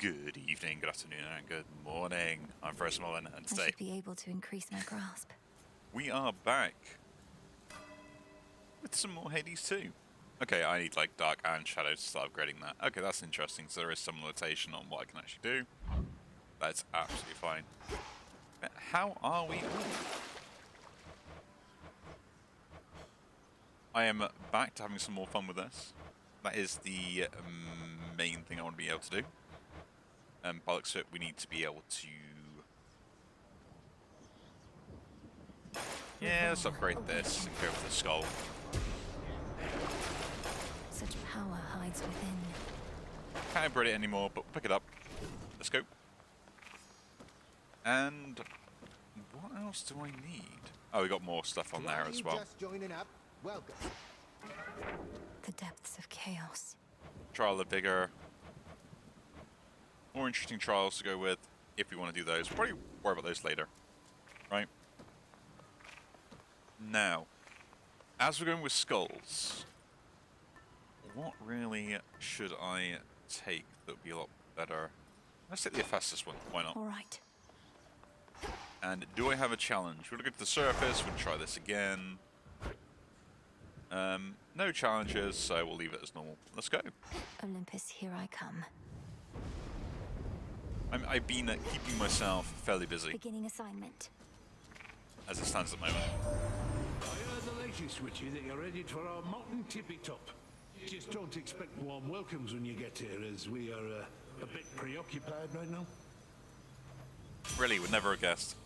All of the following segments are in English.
Good evening, good afternoon, and good morning. I'm First Mullen, and I today should be able to increase my grasp. we are back with some more Hades 2. Okay, I need like Dark and Shadow to start upgrading that. Okay, that's interesting, so there is some limitation on what I can actually do. That's absolutely fine. How are we all? I am back to having some more fun with this. That is the main thing I want to be able to do. By the looks of it, we need to be able to... Yeah, let's upgrade this and go for the skull. Such power hides within. Can't upgrade it anymore, but we'll pick it up. Let's go. And what else do I need? Oh, we got more stuff on there as well. Just joining up. Welcome. The depths of chaos. Trial of Vigor. More interesting trials to go with if we want to do those. We'll probably worry about those later. Right? Now, as we're going with skulls, what really should I take that would be a lot better? Let's take the fastest one. Why not? All right. And do I have a challenge? We're going to go to the surface. We'll try this again. No challenges, so we'll leave it as normal. Let's go. Olympus, here I come. I've been keeping myself fairly busy, Beginning assignment. as it stands at the moment. I heard the latest, Witchy, that you're headed for our mountain tippy top. Just don't expect warm welcomes when you get here, as we are a bit preoccupied right now. Really, would never have guessed.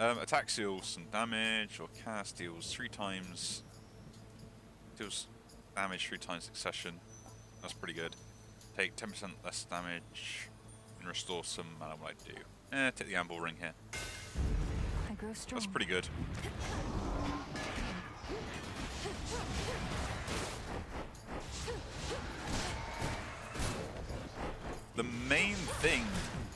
Attack deals some damage, or cast deals 3 times. Deals damage 3 times succession. That's pretty good. Take 10% less damage and restore some mana. What I do? Take the Amble Ring here. I grow strong. That's pretty good. The main thing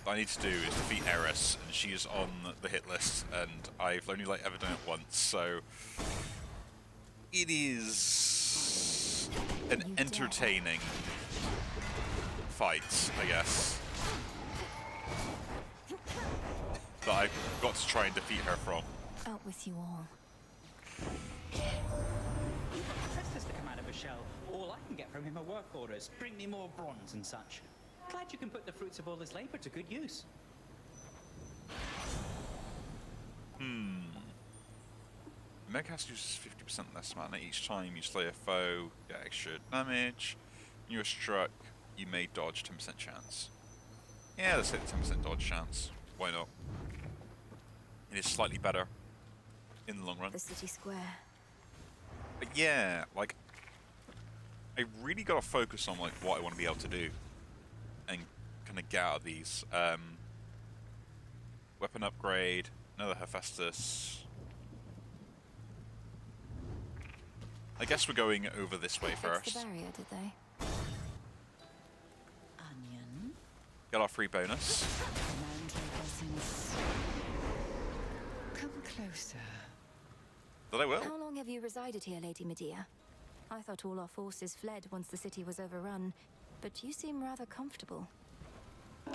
I need to do is defeat Eris, and she's on the hit list, and I've only ever done it once, so it is an entertaining fight, I guess, that I've got to try and defeat her from. Out with you all. Press to come out of a shell. All I can get from him are work orders. Bring me more bronze and such. Glad you can put the fruits of all this labor to good use. Megacast uses 50% less mana each time you slay a foe, get extra damage. When you are struck, you may dodge 10% chance. Yeah, let's hit the 10% dodge chance. Why not? It is slightly better in the long run. The city square. But yeah, like, I really got to focus on like what I want to be able to do and kind of get out of these. Weapon upgrade, another Hephaestus. I guess we're going over this way Fixed first. the barrier, did they? Onion. Get our free bonus. Come closer. That I will. How long have you resided here, Lady Medea? I thought all our forces fled once the city was overrun, but you seem rather comfortable.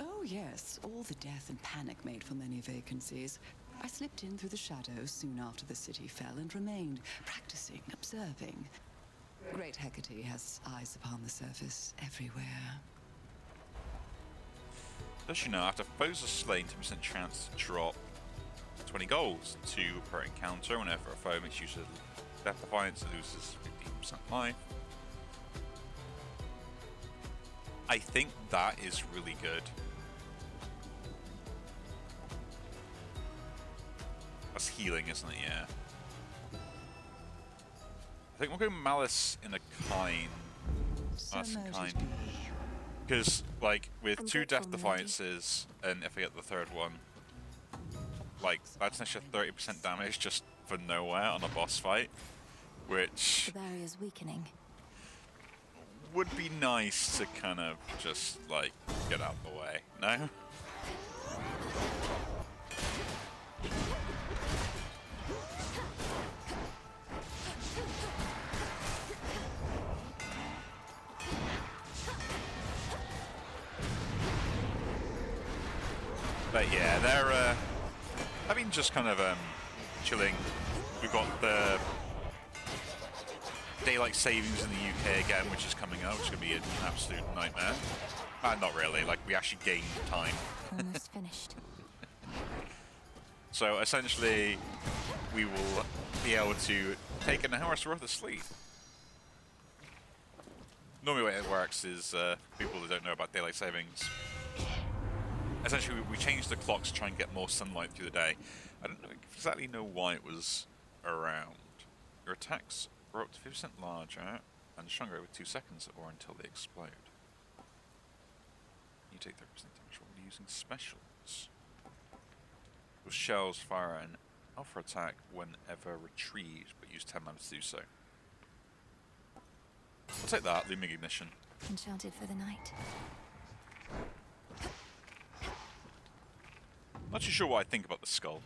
Oh, yes. All the death and panic made for many vacancies. I slipped in through the shadows soon after the city fell and remained, practicing, observing. Great Hecate has eyes upon the surface everywhere. Does she know after foes are slain, 10% chance to drop 20 goals, 2 per encounter. Whenever a foe makes use of Death Defiance, it loses 15% life. I think that is really good. That's healing, isn't it? Yeah. I think we'll go Malice in a Kind. Malice in Kind. Because, like, with I'm 2 Death grateful, Melody. Defiances, and if I get the 3rd one, like, that's an extra 30% damage just for nowhere on a boss fight, which The barrier's weakening. would be nice to kind of just, like, get out of the way. No? But yeah, they're I've been just kind of chilling. We've got the daylight savings in the UK again, which is coming up, which is going to be an absolute nightmare. Not really, like we actually gain time. Almost finished. So essentially, we will be able to take an hour's worth of sleep. Normally the way it works is, people that don't know about daylight savings, essentially we changed the clocks to try and get more sunlight through the day. I don't exactly know why it was around. Your attacks are up to 50% larger and stronger over 2 seconds or until they explode. You take 30% damage while using specials. Your shells fire an alpha attack whenever retrieved, but use 10 mana to do so. I'll take that, Looming Ignition. Enchanted for the night. Not too sure what I think about the skull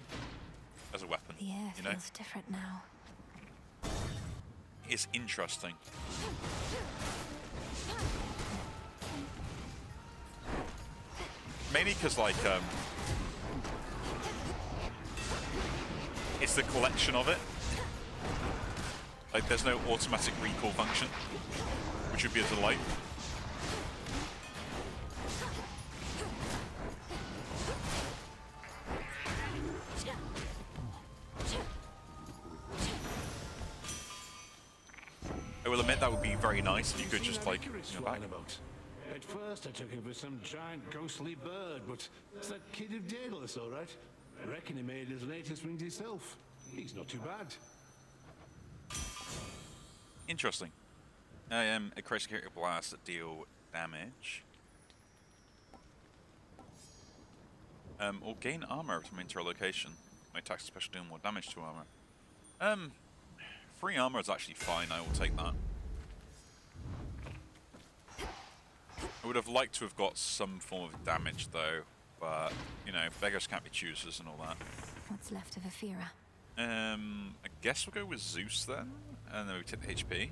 as a weapon. The air you know? feels different now. It's interesting. Mainly because, like, it's the collection of it. Like, there's no automatic recall function, which would be a delight. I will admit that would be very nice if you could just, like, back. At first I took him for some giant ghostly bird, but it's that kid of Daedalus, all right. I reckon he made his latest wings himself. He's not too bad. Interesting. I am a crazy character blast that deal damage. Or gain armor to maintain a location. My attacks special deal more damage to armor. Free armor is actually fine, I will take that. I would have liked to have got some form of damage though, but, you know, beggars can't be choosers and all that. What's left of Aphira? I guess we'll go with Zeus then, and then we take the HP.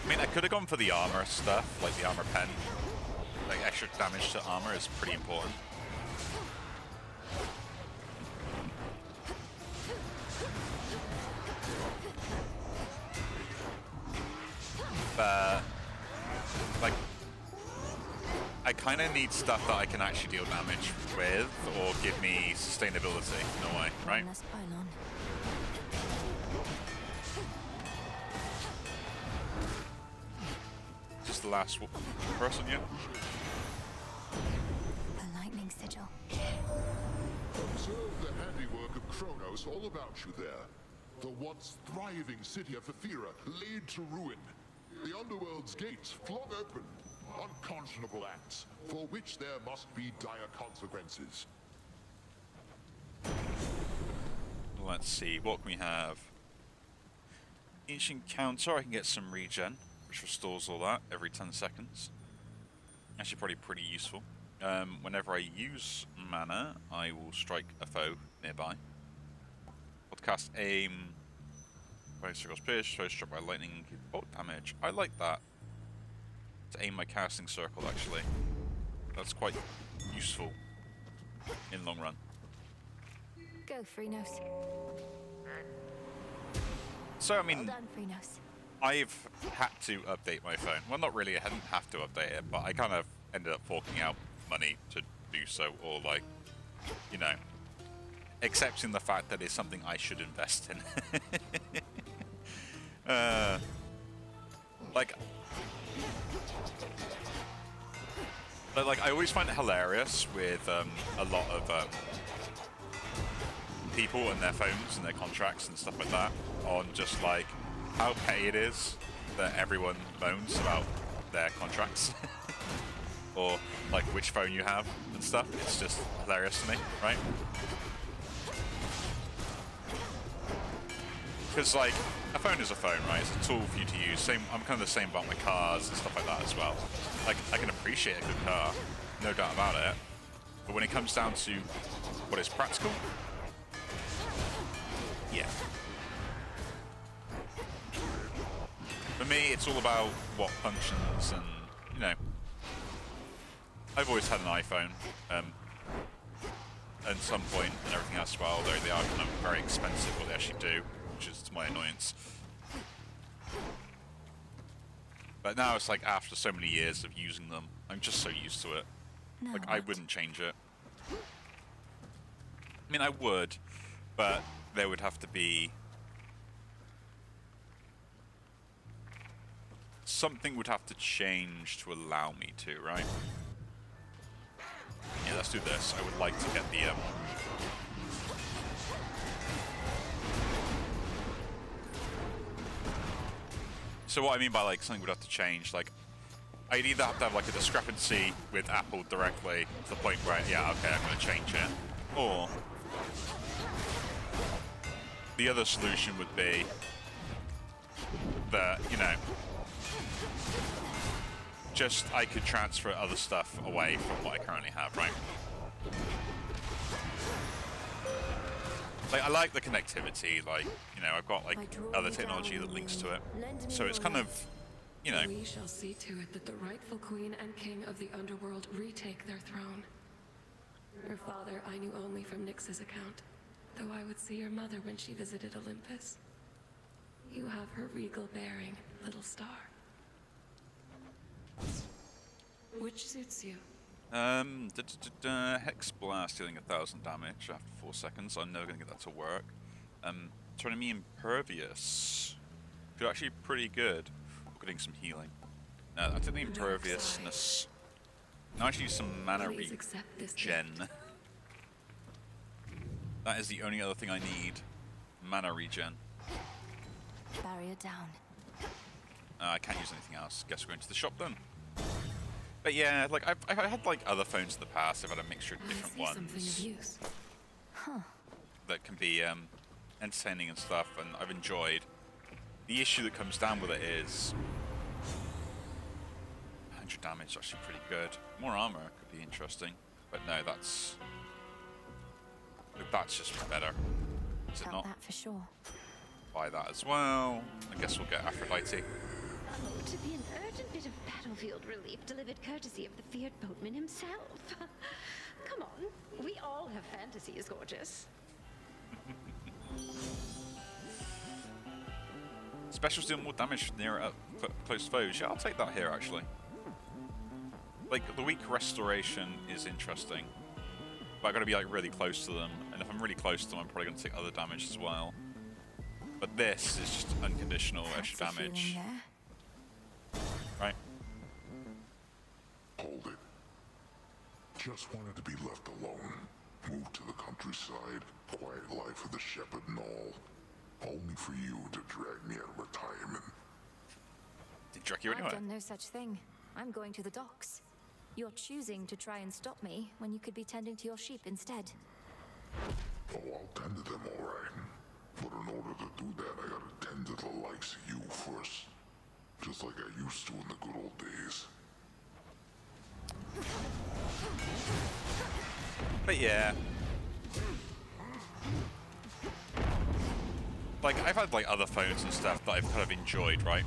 I mean, I could have gone for the armor stuff, like the armor pen. Like, extra damage to armor is pretty important. But, like, I kind of need stuff that I can actually deal damage with, or give me sustainability in a way, right? Less pylon. Just the last person, yeah? A lightning sigil. Observe the handiwork of Kronos all about you there. The once thriving city of Aphira laid to ruin. The underworld's gates flung open. Unconscionable acts, for which there must be dire consequences. Let's see, what can we have? Each encounter, I can get some regen, which restores all that every 10 seconds. Actually, probably pretty useful. Whenever I use mana, I will strike a foe nearby. I'll cast aim. When it circles pierce, so struck by lightning, bolt damage. I like that. To aim my casting circle, actually. That's quite useful in long run. Go, Phrynos. So, I mean, Well done, Phrynos. I've had to update my phone. Well, not really, I didn't have to update it, but I kind of ended up forking out money to do so, or like, you know, accepting the fact that it's something I should invest in. Like I always find it hilarious with a lot of people and their phones and their contracts and stuff like that, on just like how petty it is that everyone moans about their contracts or like which phone you have and stuff. It's just hilarious to me, right? Because like a phone is a phone, right? It's a tool for you to use. Same, I'm kind of the same about my cars and stuff like that as well. Like I can appreciate a good car, no doubt about it. But when it comes down to what is practical, yeah. For me, it's all about what functions and, you know, I've always had an iPhone at some point and everything else as well, although they are kind of very expensive what they actually do, which is to my annoyance. But now it's like after so many years of using them, I'm just so used to it. Now Like, I what? wouldn't change it. I mean, I would, but there would have to be... something would have to change to allow me to, right? Yeah, let's do this. I would like to get the... So what I mean by, like, something would have to change, like, I'd either have to have, like, a discrepancy with Apple directly to the point where, yeah, okay, I'm going to change it. Or the other solution would be that, you know, just I could transfer other stuff away from what I currently have, right? Like, I like the connectivity, like, you know, I've got, like, other technology that links to it. So it's kind of, you know... We shall see to it that the rightful queen and king of the underworld retake their throne. Your father I knew only from Nyx's account, though I would see your mother when she visited Olympus. You have her regal bearing, little star. Which suits you? Hex Blast dealing 1,000 damage after 4 seconds. I'm never going to get that to work. Turning me impervious. Feel actually pretty good. Getting some healing. No, I think the imperviousness. Now I actually use some mana Please accept this regen. gift. That is the only other thing I need. Mana regen. Barrier down. I can't use anything else. Guess we're going to the shop then. But yeah, like I've had like other phones in the past. I've had a mixture of I different see something of ones use. that can be entertaining and stuff, and I've enjoyed. The issue that comes down with it is 100 damage is actually pretty good. More armor could be interesting, but no, that's just better. Is it Felt not? that for sure. Buy that as well. I guess we'll get Aphrodite. Oh, to be an urgent bit of battlefield relief delivered courtesy of the feared boatman himself. Come on, we all have fantasies, gorgeous. Specials deal more damage near close foes. Yeah, I'll take that here actually. Like the weak restoration is interesting, but I've got to be like really close to them, and if I'm really close to them, I'm probably going to take other damage as well. But this is just unconditional extra Fancy damage, feeling there. right? Hold it. Just wanted to be left alone. Moved to the countryside, quiet life of the shepherd and all. Only for you to drag me out of retirement. Did he drag you I've anywhere? done no such thing. I'm going to the docks. You're choosing to try and stop me when you could be tending to your sheep instead. Oh, I'll tend to them all right. But in order to do that, I gotta tend to the likes of you first. Just like I used to in the good old days. But yeah. Like, I've had like other phones and stuff that I've kind of enjoyed, right?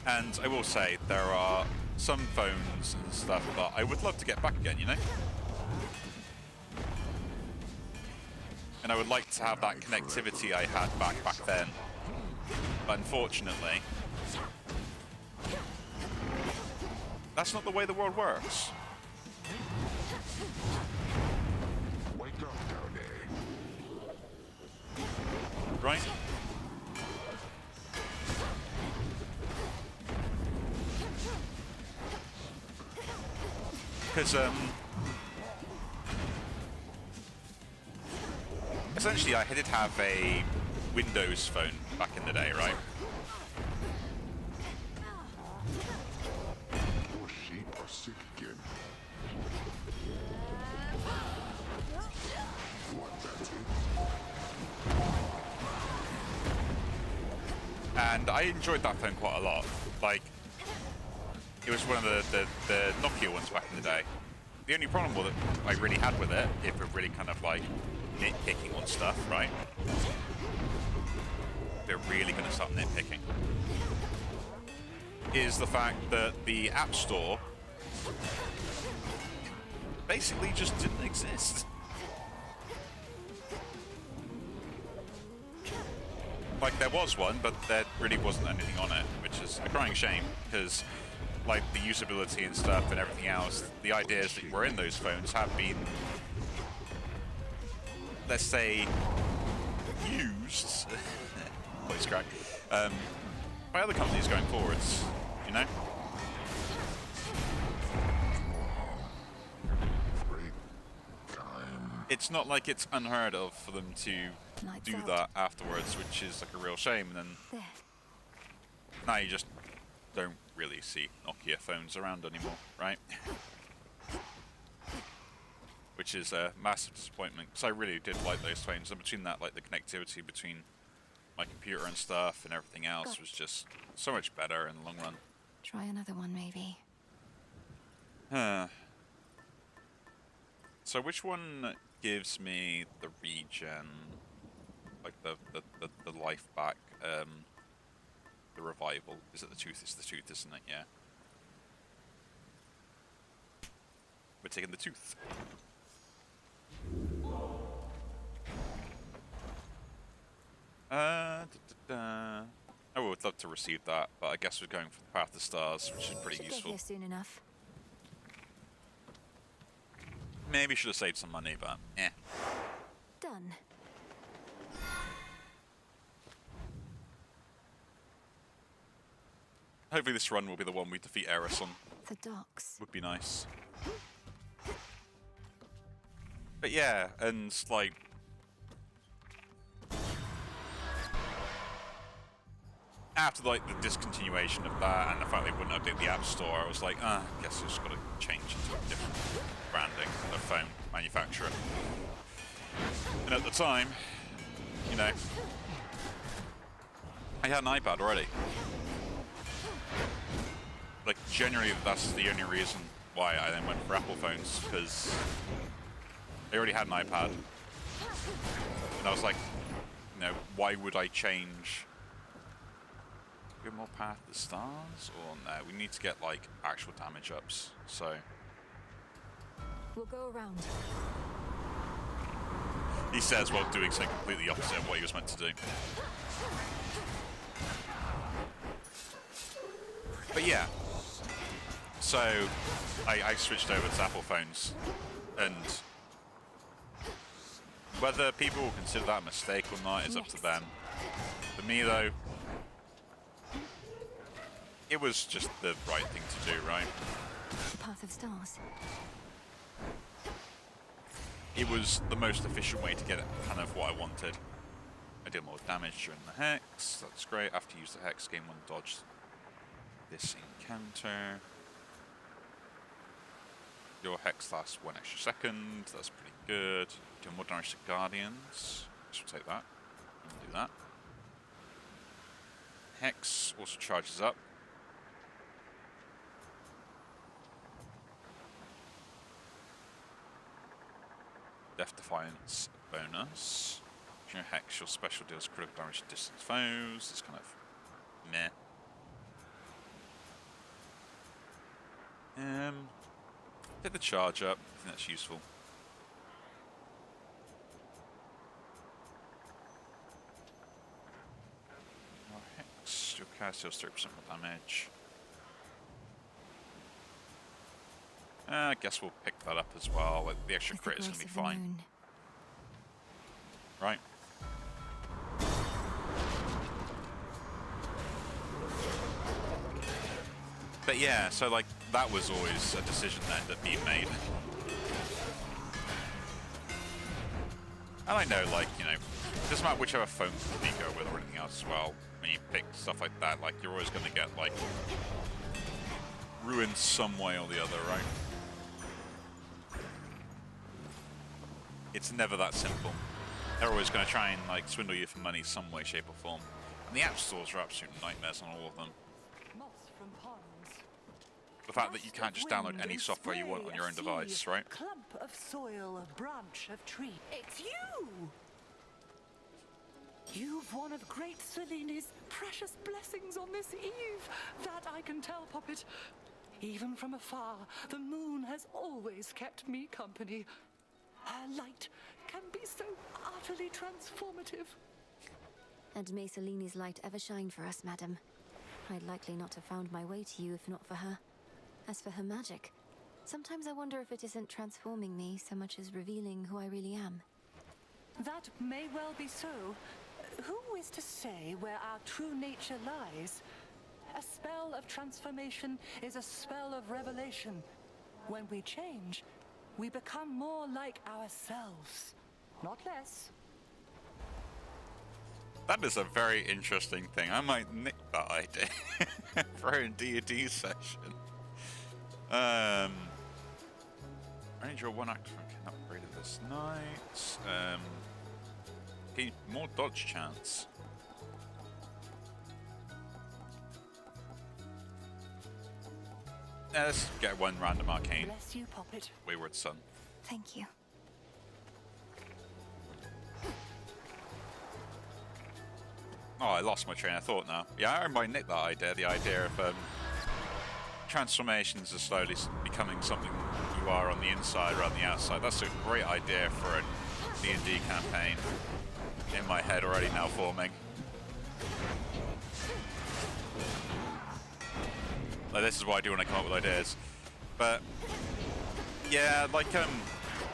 And I will say, there are some phones and stuff that I would love to get back again, you know? And I would like to have that connectivity I had back then. But unfortunately, that's not the way the world works. Wake up down there. Right? Because, essentially I did have a Windows phone back in the day, right? Your sheep are sick again. What, that's it? And I enjoyed that phone quite a lot. Like, it was one of the Nokia ones back in the day. The only problem with it I really had with it, if we're really kind of like nitpicking on stuff, right, we're really going to start nitpicking, is the fact that the App Store basically just didn't exist. Like, there was one, but there really wasn't anything on it, which is a crying shame, because, like, the usability and stuff and everything else, the ideas that were in those phones have been, let's say, used, voice crack, by other companies going forwards, you know? It's not like it's unheard of for them to do that afterwards, which is like a real shame. And then now you just don't really see Nokia phones around anymore, right? Which is a massive disappointment, because I really did like those phones. And between that, like the connectivity between my computer and stuff and everything else was just so much better in the long run. Try another one, maybe. So which one gives me the regen, like the life back, the revival? Is it the tooth? It's the tooth, isn't it? Yeah. We're taking the tooth. I would love to receive that, but I guess we're going for the Path of the Stars, which is pretty useful. Get here soon enough. Maybe should have saved some money, but eh. Done. Hopefully this run will be the one we defeat Eris on. The docks. Would be nice. But yeah, and like... after like the discontinuation of that and the fact they wouldn't update the App Store, I was like, I guess I've just got to change into a different branding of phone manufacturer. And at the time, you know, I had an iPad already. Like, generally, that's the only reason why I then went for Apple phones, because I already had an iPad. And I was like, you know, why would I change? Get more Path of the Stars? Or no, we need to get, like, actual damage ups, so... We'll go around. He says while doing something completely opposite of what he was meant to do. But yeah. So, I switched over to Apple phones, and whether people will consider that a mistake or not is up to them. For me, though, it was just the right thing to do, right? Path of Stars. It was the most efficient way to get kind of what I wanted. I did more damage during the Hex, that's great. After you use the Hex, gain 1 dodge this encounter. Your Hex lasts 1 extra second, that's pretty good. Do more damage to Guardians, should take that. Do that. Hex also charges up. Death Defiance bonus. Your Hex, your special deals critical damage to distant foes. It's kind of meh. Hit the charge up. I think that's useful. Your Hex, your cast deals 30% more damage. I guess we'll pick that up as well. Like, the extra crit is going to be fine. Right. But yeah, so like, that was always a decision that ended up being made. And I know, like, you know, it doesn't matter whichever phone you go with or anything else as well. When you pick stuff like that, like, you're always going to get, like, ruined some way or the other, right? It's never that simple. They're always going to try and like swindle you for money some way, shape or form. And the app stores are absolute nightmares on all of them. The fact that you can't just download any software you want on your own device, right? Clump of soil, a branch of tree. It's you! You've one of great Seleni's precious blessings on this eve. That I can tell, Puppet. Even from afar, the moon has always kept me company. Her light can be so utterly transformative. And may Seleni's light ever shine for us, madam. I'd likely not have found my way to you if not for her. As for her magic, sometimes I wonder if it isn't transforming me so much as revealing who I really am. That may well be so. Who is to say where our true nature lies? A spell of transformation is a spell of revelation. When we change, we become more like ourselves, not less. That is a very interesting thing. I might nick that idea for a D&D session. I need draw one act from can upgraded this night. Gain more dodge chance. Yeah, let's get one random arcane. Bless you, Poppet. Wayward Son. Thank you. Oh, I lost my train of thought now. Yeah, I might nick that idea. The idea of transformations are slowly becoming something you are on the inside rather than the outside. That's a great idea for a D&D campaign. In my head already now forming. Like, this is what I do when I come up with ideas. But yeah, like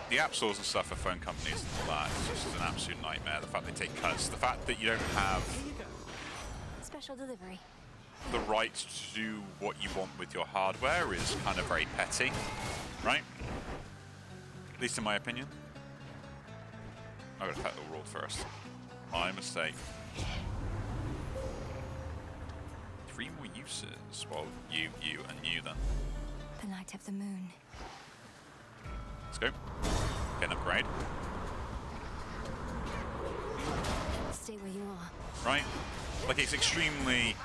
the app stores and stuff for phone companies and all that, it's just an absolute nightmare. The fact they take cuts, the fact that you don't have Special delivery. the right to do what you want with your hardware is kind of very petty, right? At least in my opinion. I gotta pet the world first. My mistake. 3 more uses. Well, you, and you then. The light of the moon. Let's go. Get an upgrade. Stay where you are. Right? Like, it's extremely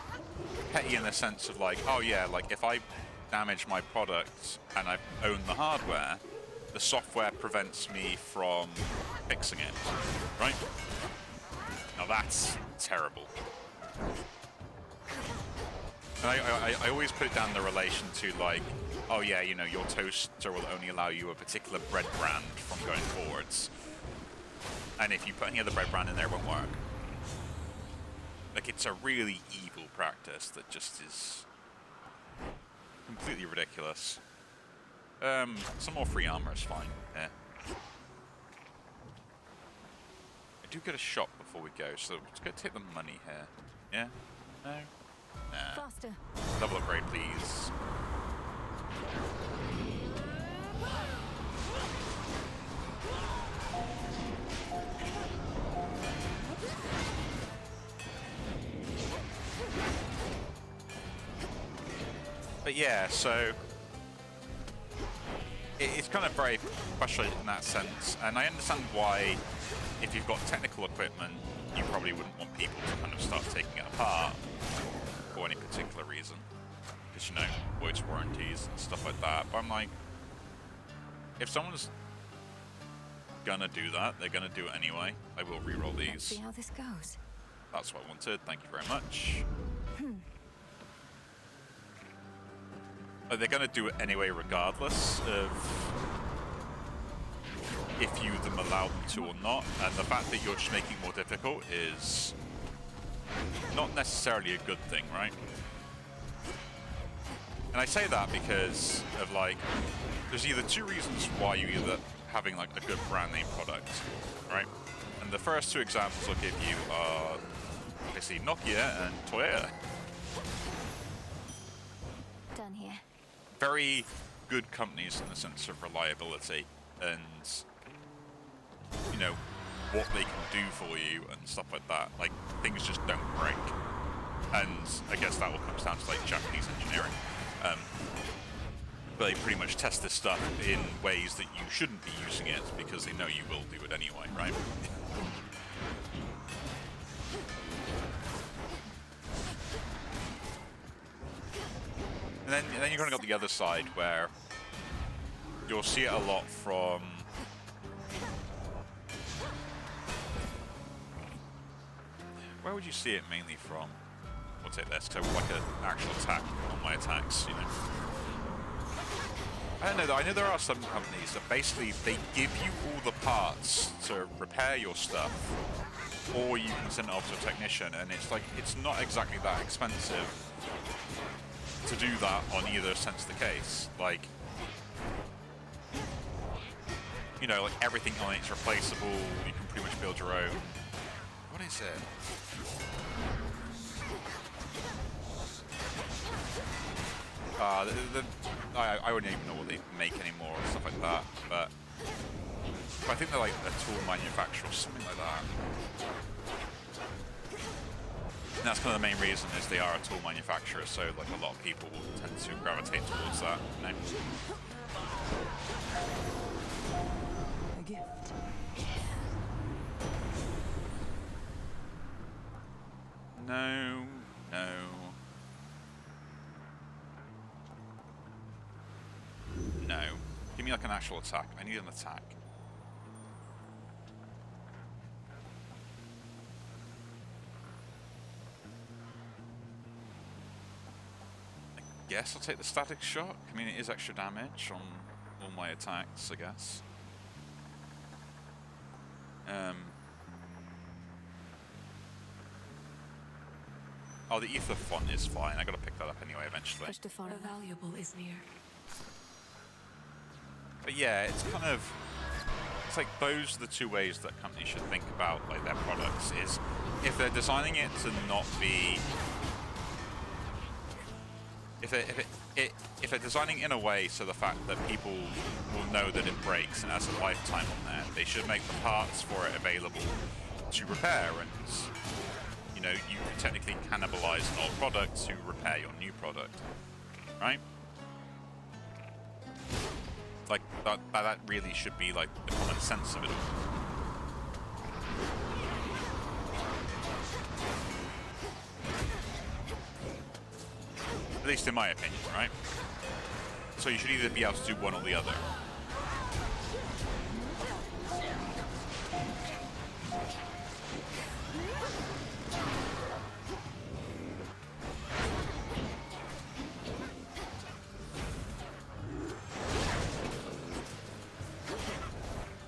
petty in the sense of like, oh yeah, like if I damage my product and I own the hardware, the software prevents me from fixing it. Right? Now that's terrible. And I always put it down the relation to like, oh yeah, you know, your toaster will only allow you a particular bread brand from going forwards. And if you put any other bread brand in there, it won't work. Like, it's a really evil practice that just is completely ridiculous. Some more free armor is fine. Yeah. I do get a shop before we go, so let's go take the money here. Yeah? No? Nah. Faster. Double upgrade, please. But yeah, so it's kind of very frustrating in that sense, and I understand why, if you've got technical equipment, you probably wouldn't want people to kind of start taking it apart for any particular reason, because, you know, voice warranties and stuff like that. But I'm like, if someone's gonna do that, they're gonna do it anyway. I will re-roll these. Let's see how this goes. That's what I wanted. Thank you very much. They're going to do it anyway regardless of if you them allow them to or not, and the fact that you're just making it more difficult is not necessarily a good thing, right? And I say that because of, like, there's either 2 reasons why you either having like a good brand name product, right? And the first 2 examples I'll give you are obviously Nokia and Toyota. Done here. Very good companies in the sense of reliability and, you know, what they can do for you and stuff like that. Like, things just don't break. And I guess that all comes down to like Japanese engineering. But they pretty much test this stuff in ways that you shouldn't be using it because they know you will do it anyway, right? And then you're going to go to the other side where you'll see it a lot from where would you see it mainly from? We'll take this, because I would like an actual attack on my attacks, you know. I don't know though, I know there are some companies that basically they give you all the parts to repair your stuff, or you can send it off to a technician, and it's like, it's not exactly that expensive to do that on either sense of the case. Like, you know, like everything on it's replaceable, you can pretty much build your own. What is it? I wouldn't even know what they make anymore or stuff like that, but I think they're like a tool manufacturer or something like that. And that's kind of the main reason is they are a tool manufacturer, so like a lot of people will tend to gravitate towards that. You know? A gift. No, no. No. Give me like an actual attack. I need an attack. I guess I'll take the static shock. I mean, it is extra damage on all my attacks, I guess. Oh, the ether font is fine. I gotta pick that up anyway eventually. A valuable is near. But yeah, it's kind of, it's like those are the two ways that companies should think about like their products. Is if they're designing it to not be, if they're designing it in a way so the fact that people will know that it breaks and has a lifetime on there, they should make the parts for it available to repair, and you know, you technically cannibalize an old product to repair your new product, right? Like, that really should be, like, the common sense of it all. At least in my opinion, right? So you should either be able to do one or the other.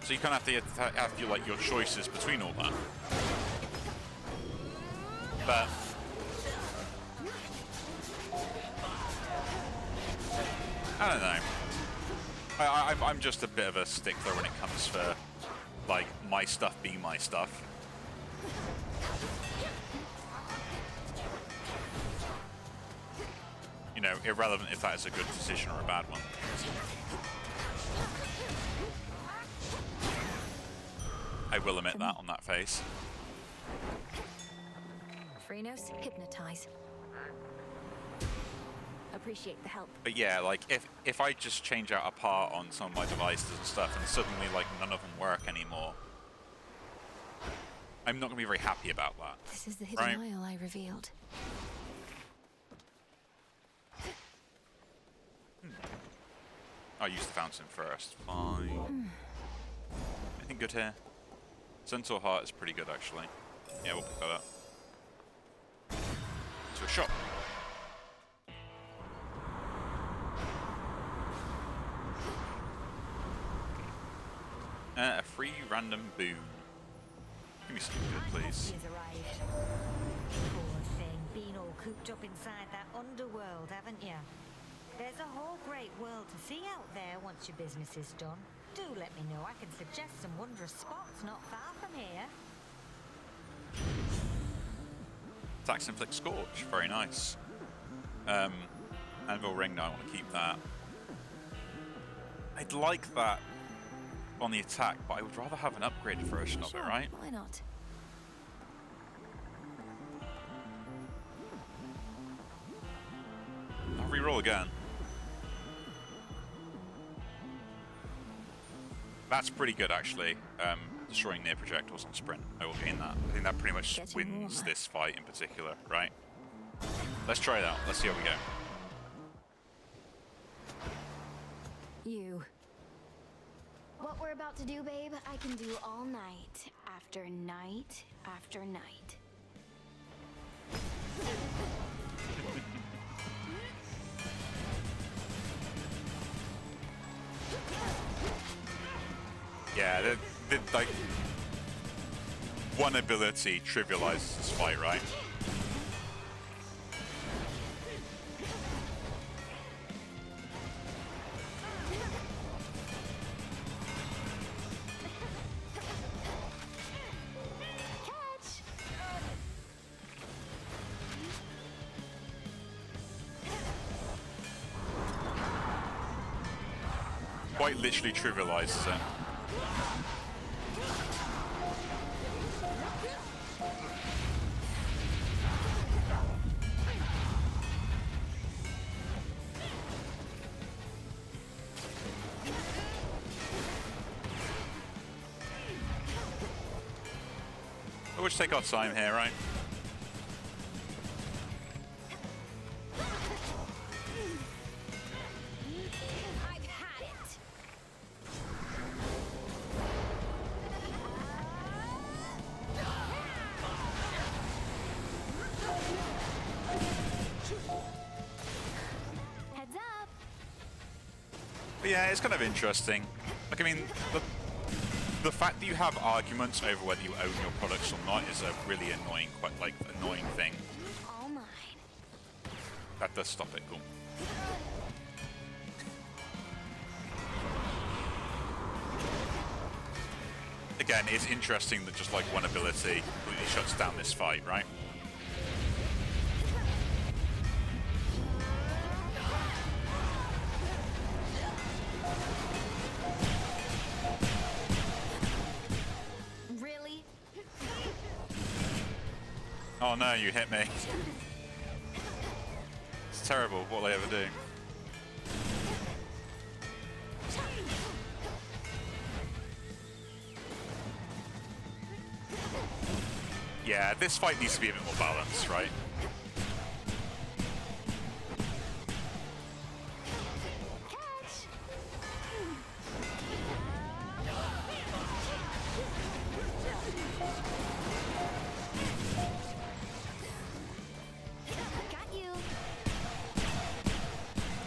So you kind of have to like your choices between all that. But I don't know. I'm just a bit of a stickler when it comes for like my stuff being my stuff. You know, irrelevant if that is a good decision or a bad one. I will admit that on that face. Phrenos, hypnotize. Appreciate the help. But yeah, like if I just change out a part on some of my devices and stuff and suddenly like none of them work anymore, I'm not gonna be very happy about that. This is the hidden aisle I revealed. I'll use the fountain first. Fine. Anything good here? Centaur Heart is pretty good, actually. Yeah, we'll pick that up. To a shop. A free random boon. Give me something good, please. Poor thing, been all cooped up inside that underworld, haven't you? There's a whole great world to see out there once your business is done. Do let me know. I can suggest some wondrous spots not far from here. Tax Inflict Scorch, very nice. Anvil Ring, now I want to keep that. I'd like that on the attack, but I would rather have an upgraded version of it, right? Why not? I'll reroll again. That's pretty good, actually. Destroying near projectiles on sprint. I will gain that. I think that pretty much wins this fight in particular, right? Let's try it out. Let's see how we go. You. What we're about to do, babe, I can do all night, after night, after night. Yeah, like one ability trivializes this fight, right? Quite literally trivializes it. We'll just take our time here, right? I've had it. Heads up! But yeah, it's kind of interesting. Like, I mean, the fact that you have arguments over whether you own your products or not is a really annoying, annoying thing. All mine. That does stop it, cool. Again, it's interesting that just like one ability completely shuts down this fight, right? Really? Oh no, you hit me. It's terrible, what will I ever do? Yeah, this fight needs to be a bit more balanced, right? Got you.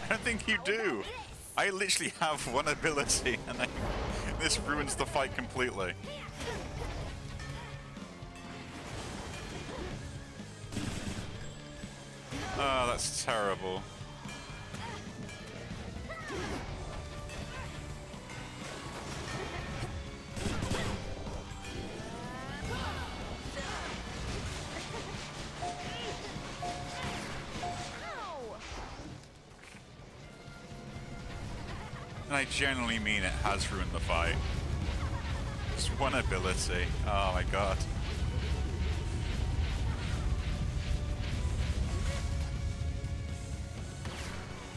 I don't think you do. I literally have one ability, and this ruins the fight completely. Oh, that's terrible. And I genuinely mean it has ruined the fight. Just one ability. Oh my god.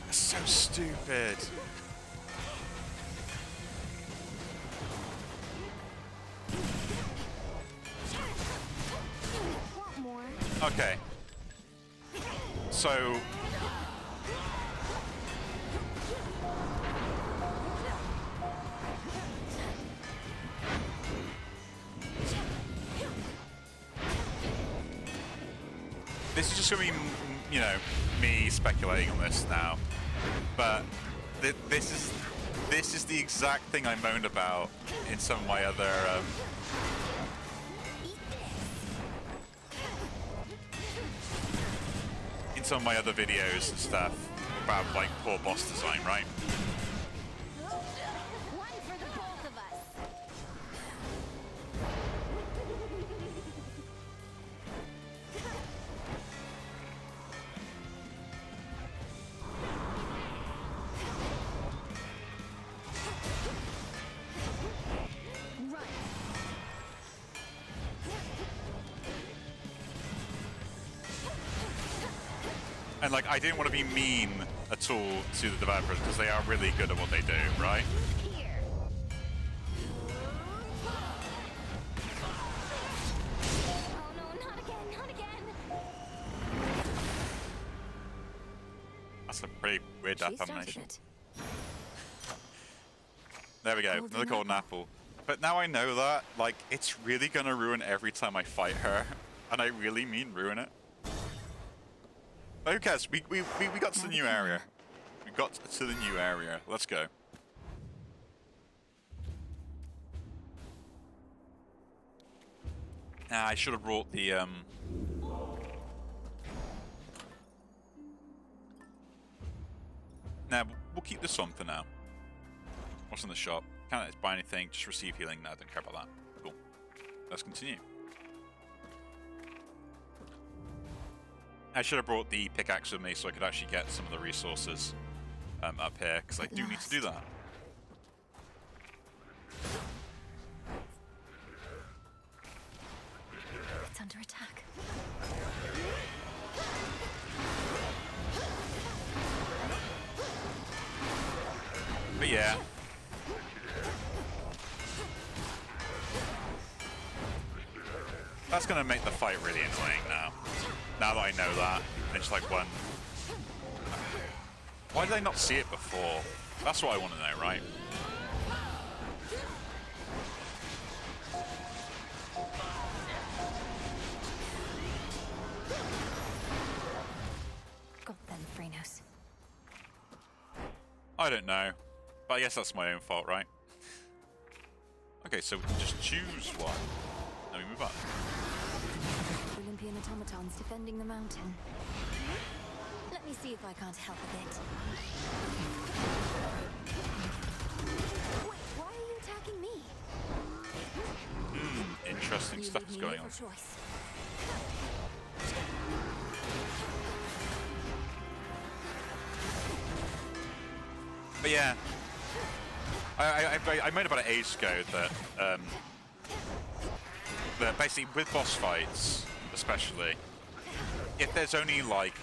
That's so stupid. Want more? Okay. So this is just going to be, you know, me speculating on this now, but this is the exact thing I moaned about in some of my other videos and stuff about like poor boss design, right? One for the both of us. Run. And like, I didn't want to be mean at all to the developers because they are really good at what they do, right? Here. Oh no, not again, not again. That's a pretty weird She started animation. it. There we go, Golden another golden apple. But now I know that, like, it's really gonna ruin every time I fight her, and I really mean ruin it. Who cares? We got to the new area. We got to the new area. Let's go. I should have brought the Nah, we'll keep this on for now. What's in the shop? Can't buy anything. Just receive healing. No, don't care about that. Cool. Let's continue. I should have brought the pickaxe with me so I could actually get some of the resources up here, because I do need to do that. It's under attack. But yeah. That's going to make the fight really annoying now. Now that I know that. It's like one. Why did I not see it before? That's what I want to know, right? Got them, Phrenos. I don't know. But I guess that's my own fault, right? Okay, so we can just choose one. Let me move up. Olympian automatons defending the mountain. Let me see if I can't help a bit. Wait, why are you attacking me? Interesting stuff is going on. Choice. But yeah, I made about an age ago that basically with boss fights, especially, if there's only like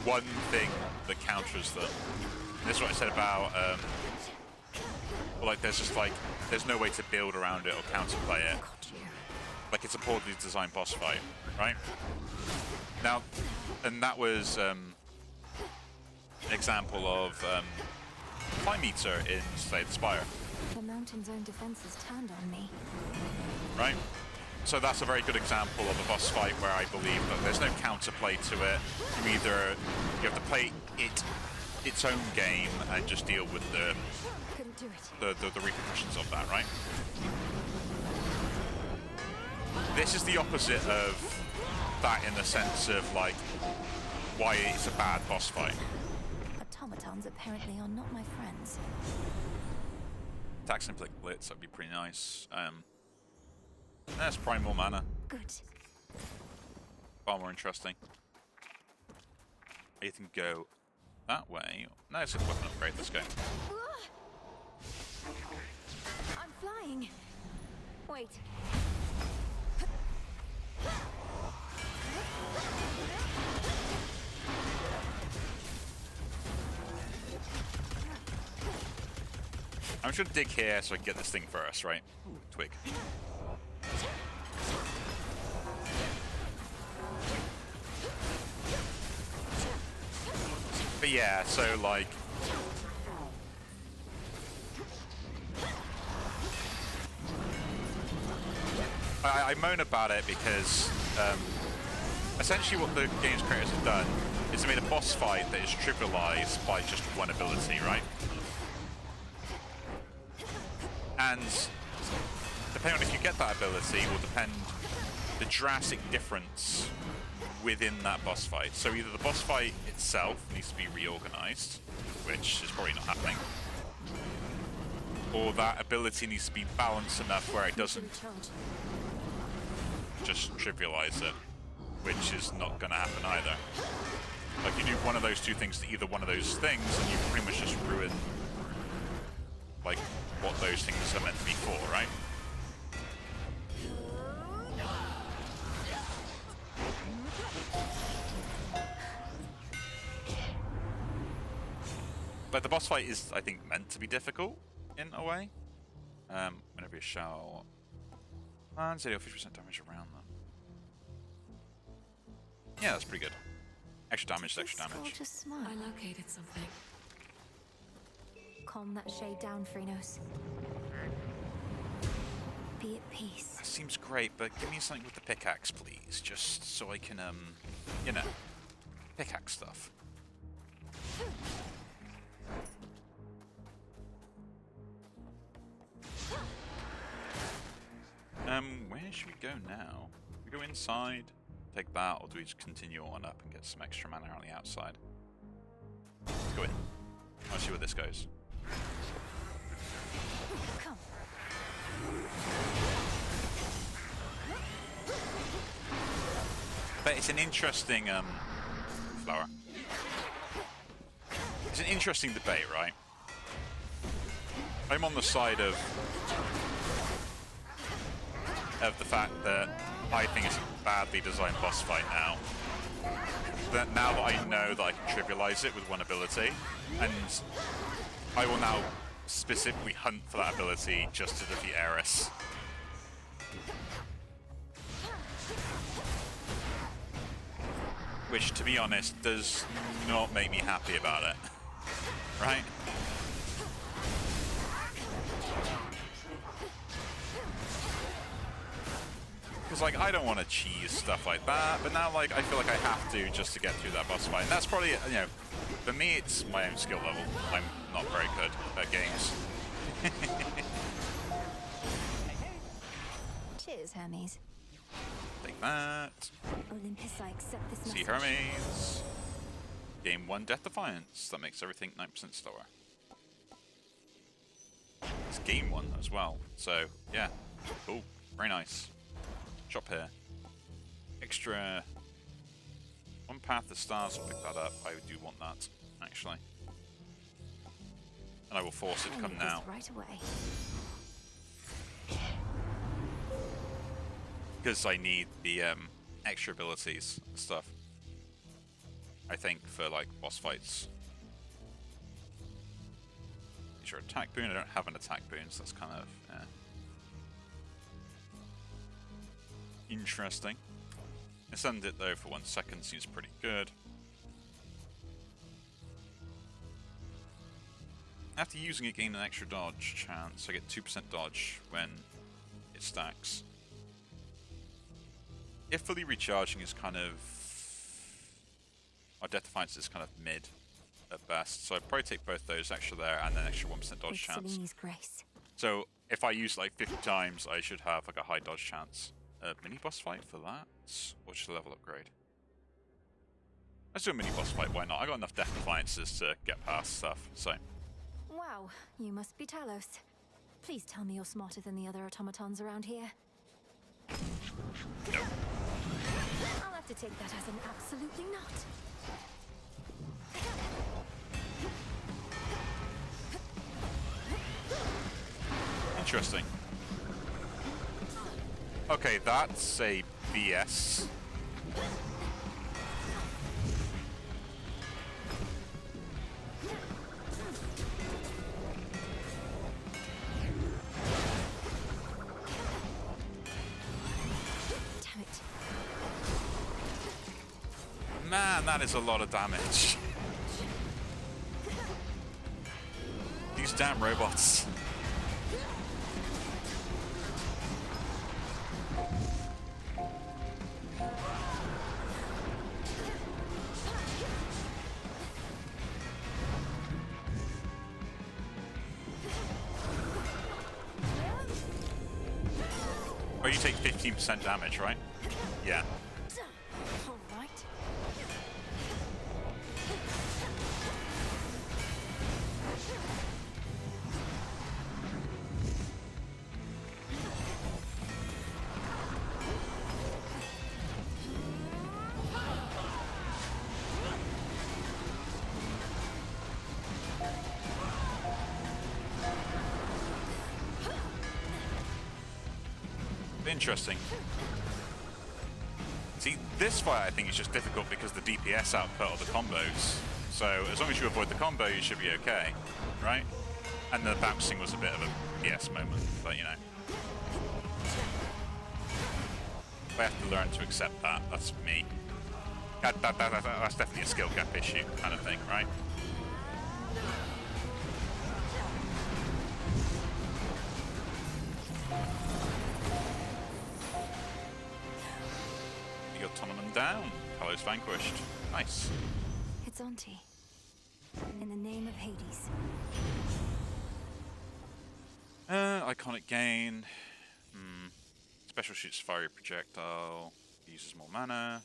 one thing that counters them, this is what I said about, well, like there's just like there's no way to build around it or counterplay it. Like it's a poorly designed boss fight, right? Now, and that was an example of Time Eater in Slay the Spire. The mountain's own defenses turned on me. Right? So that's a very good example of a boss fight where I believe that there's no counterplay to it. You have to play its own game and just deal with the repercussions of that, right? This is the opposite of that in the sense of like why it's a bad boss fight. Automatons apparently are not my friends. Attack simply blitz, that'd be pretty nice. That's primal mana. Good. Far more interesting. You can go that way. No, it's a weapon upgrade. Let's go. I'm flying. Wait. I'm just gonna dig here so I can get this thing first, right? Ooh, twig. But yeah, so like I moan about it because essentially what the game's creators have done is they made a boss fight that is trivialized by just one ability, right? And depending on if you get that ability will depend the drastic difference within that boss fight. So either the boss fight itself needs to be reorganized, which is probably not happening, or that ability needs to be balanced enough where it doesn't just trivialize it, which is not going to happen either. Like you do one of those two things to either one of those things, and you pretty much just ruin like what those things are meant to be for, right? But the boss fight is, I think, meant to be difficult in a way. Whenever you shall land, they deal 50% damage around them. Yeah, that's pretty good. Extra damage, extra damage. I located something. Calm that shade down, Phrenos. Be at peace. That seems great, but give me something with the pickaxe, please, just so I can, you know. pickaxe stuff. Where should we go now? We go inside, take that, or do we just continue on up and get some extra mana on the outside? Let's go in. Let's see where this goes. Come. But it's an interesting flower. It's an interesting debate, right? I'm on the side of the fact that I think it's a badly designed boss fight now. That now that I know that I can trivialize it with one ability, and I will now specifically hunt for that ability just to defeat Eris. Which, to be honest, does not make me happy about it. Right? Because, like, I don't want to cheese stuff like that, but now, like, I feel like I have to just to get through that boss fight. And that's probably, you know, for me, it's my own skill level. I'm not very good at games. Cheers, Hermes. Take that. Olympus, I accept this See message. Hermes. Game 1, Death Defiance. That makes everything 9% slower. It's game 1 as well. So, yeah. Cool. Very nice. Shop here. Extra. One path to stars. I'll pick that up. I do want that, actually. And I will force it to come now. Right away. Because I need the extra abilities and stuff. I think for like boss fights. Is your attack boon? I don't have an attack boon, so that's kind of interesting. Send it though for 1 second seems pretty good. After using it, gain an extra dodge chance. I get 2% dodge when it stacks. If fully recharging is kind of... Our Death Defiance is kind of mid at best, so I'd probably take both those, extra there and then extra 1% dodge chance. Grace. So if I use like 50 times, I should have like a high dodge chance. Mini boss fight for that? Or just a level upgrade? Let's do a mini boss fight, why not? I got enough Death Defiances to get past stuff, so... Wow, you must be Talos. Please tell me you're smarter than the other automatons around here. No. I'll have to take that as an absolutely not. Interesting. Okay, that's a BS. Damn it. Man, that is a lot of damage. These damn robots. Oh, you take 15% damage, right? Yeah. All right. Interesting. See, this fight I think is just difficult because the DPS output of the combos. So as long as you avoid the combo, you should be okay, right? And the bouncing was a bit of a PS moment, but you know. I have to learn to accept that. That's me. That's definitely a skill gap issue kind of thing, right? automaton down. Palos vanquished. Nice. It's Auntie. In the name of Hades. Iconic gain. Special shoots fiery projectile. Uses more mana.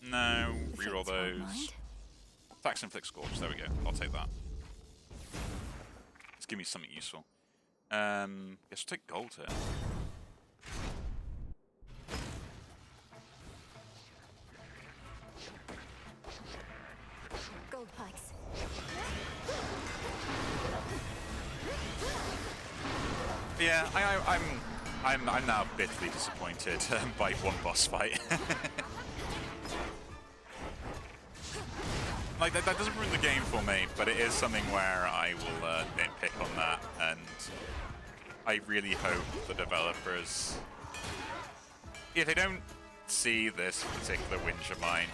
No, reroll those. Attacks inflict scorch. There we go. I'll take that. Let's give me something useful. Guess we'll take gold here. Gold pikes. Yeah, I'm now bitterly disappointed by one boss fight. Like that doesn't ruin the game for me, but it is something where I will nitpick on that, and I really hope the developers, if they don't see this particular whinge of mine,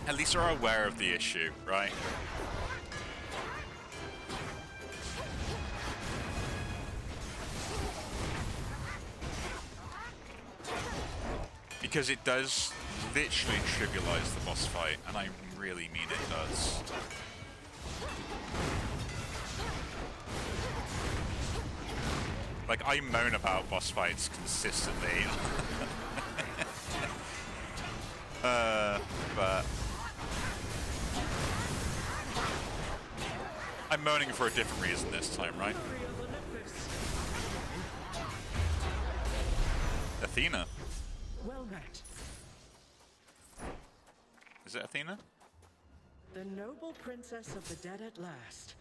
at least are aware of the issue, right? Because it does literally trivialize the boss fight, and I really mean it does. Like, I moan about boss fights consistently. But I'm moaning for a different reason this time, right? Athena. Well met. Is it Athena? The noble princess of the dead at last.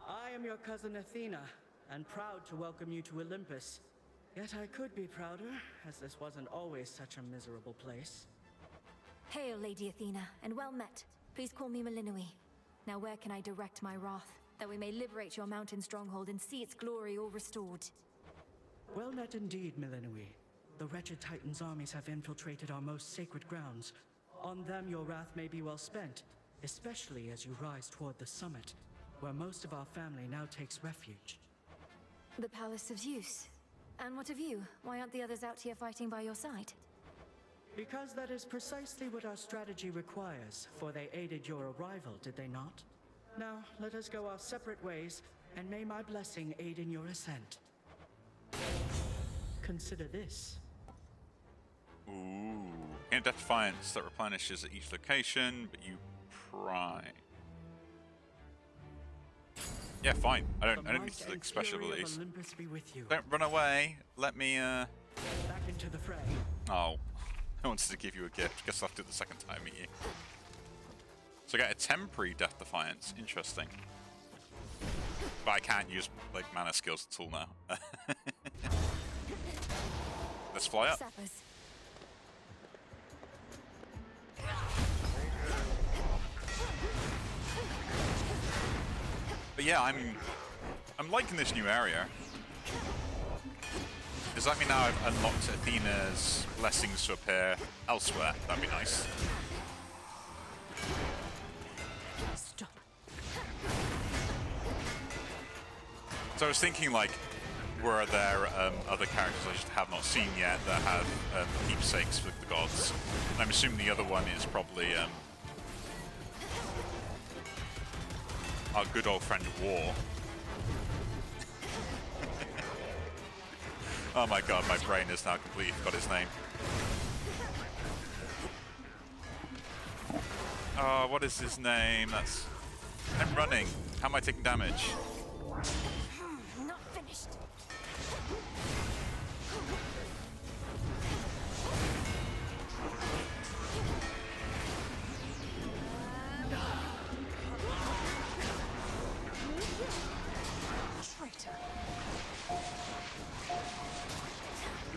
I am your cousin Athena, and proud to welcome you to Olympus. Yet I could be prouder, as this wasn't always such a miserable place. Hail, Lady Athena, and well met. Please call me Melinoi. Now where can I direct my wrath, that we may liberate your mountain stronghold and see its glory all restored? Well met indeed, Melinoi. The wretched Titan's armies have infiltrated our most sacred grounds. On them your wrath may be well spent, especially as you rise toward the summit, where most of our family now takes refuge. The Palace of Zeus. And what of you? Why aren't the others out here fighting by your side? Because that is precisely what our strategy requires, for they aided your arrival, did they not? Now, let us go our separate ways, and may my blessing aid in your ascent. Consider this. Ooh. Gain a Death Defiance that replenishes at each location, but you pry. Yeah, fine. I don't need to like special abilities. Don't run away. Let me Back into the fray. Oh. I wanted to give you a gift. Guess I'll have to do it the second time I meet you. So I get a temporary Death Defiance. Interesting. But I can't use like mana skills at all now. Let's fly up. Sappers. But yeah, I'm liking this new area. Does that mean now I've unlocked Athena's blessings to appear elsewhere? That'd be nice. Stop. So I was thinking, like, were there other characters I just have not seen yet that have keepsakes with the gods? And I'm assuming the other one is probably our good old friend War. Oh my god, my brain has now completely forgot his name. Oh, what is his name? That's... I'm running. How am I taking damage? Not finished. Traitor.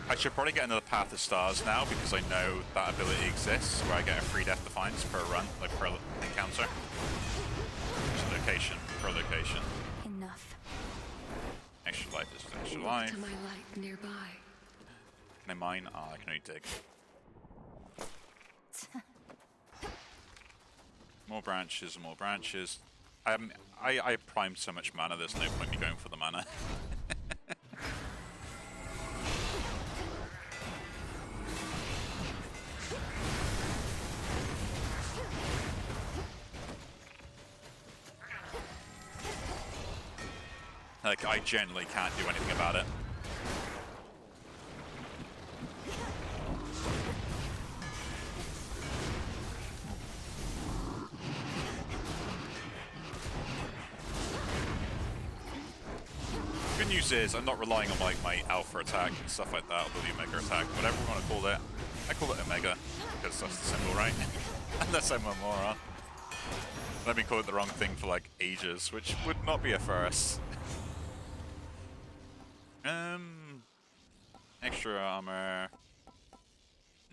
I should probably get another Path of Stars now because I know that ability exists where I get a free Death Defiance per run, like per encounter. Location, per location. Enough. Extra life is extra Look life. to my light nearby. Can I mine? Ah, I can only dig. More branches and more branches. I primed so much mana, there's no point me going for the mana. Like, I generally can't do anything about it. Good news is I'm not relying on like my alpha attack and stuff like that, or the omega attack, whatever we want to call it. I call it omega because that's the symbol, right? Unless I'm a moron. I've been calling it the wrong thing for like ages, which would not be a first. Extra armor.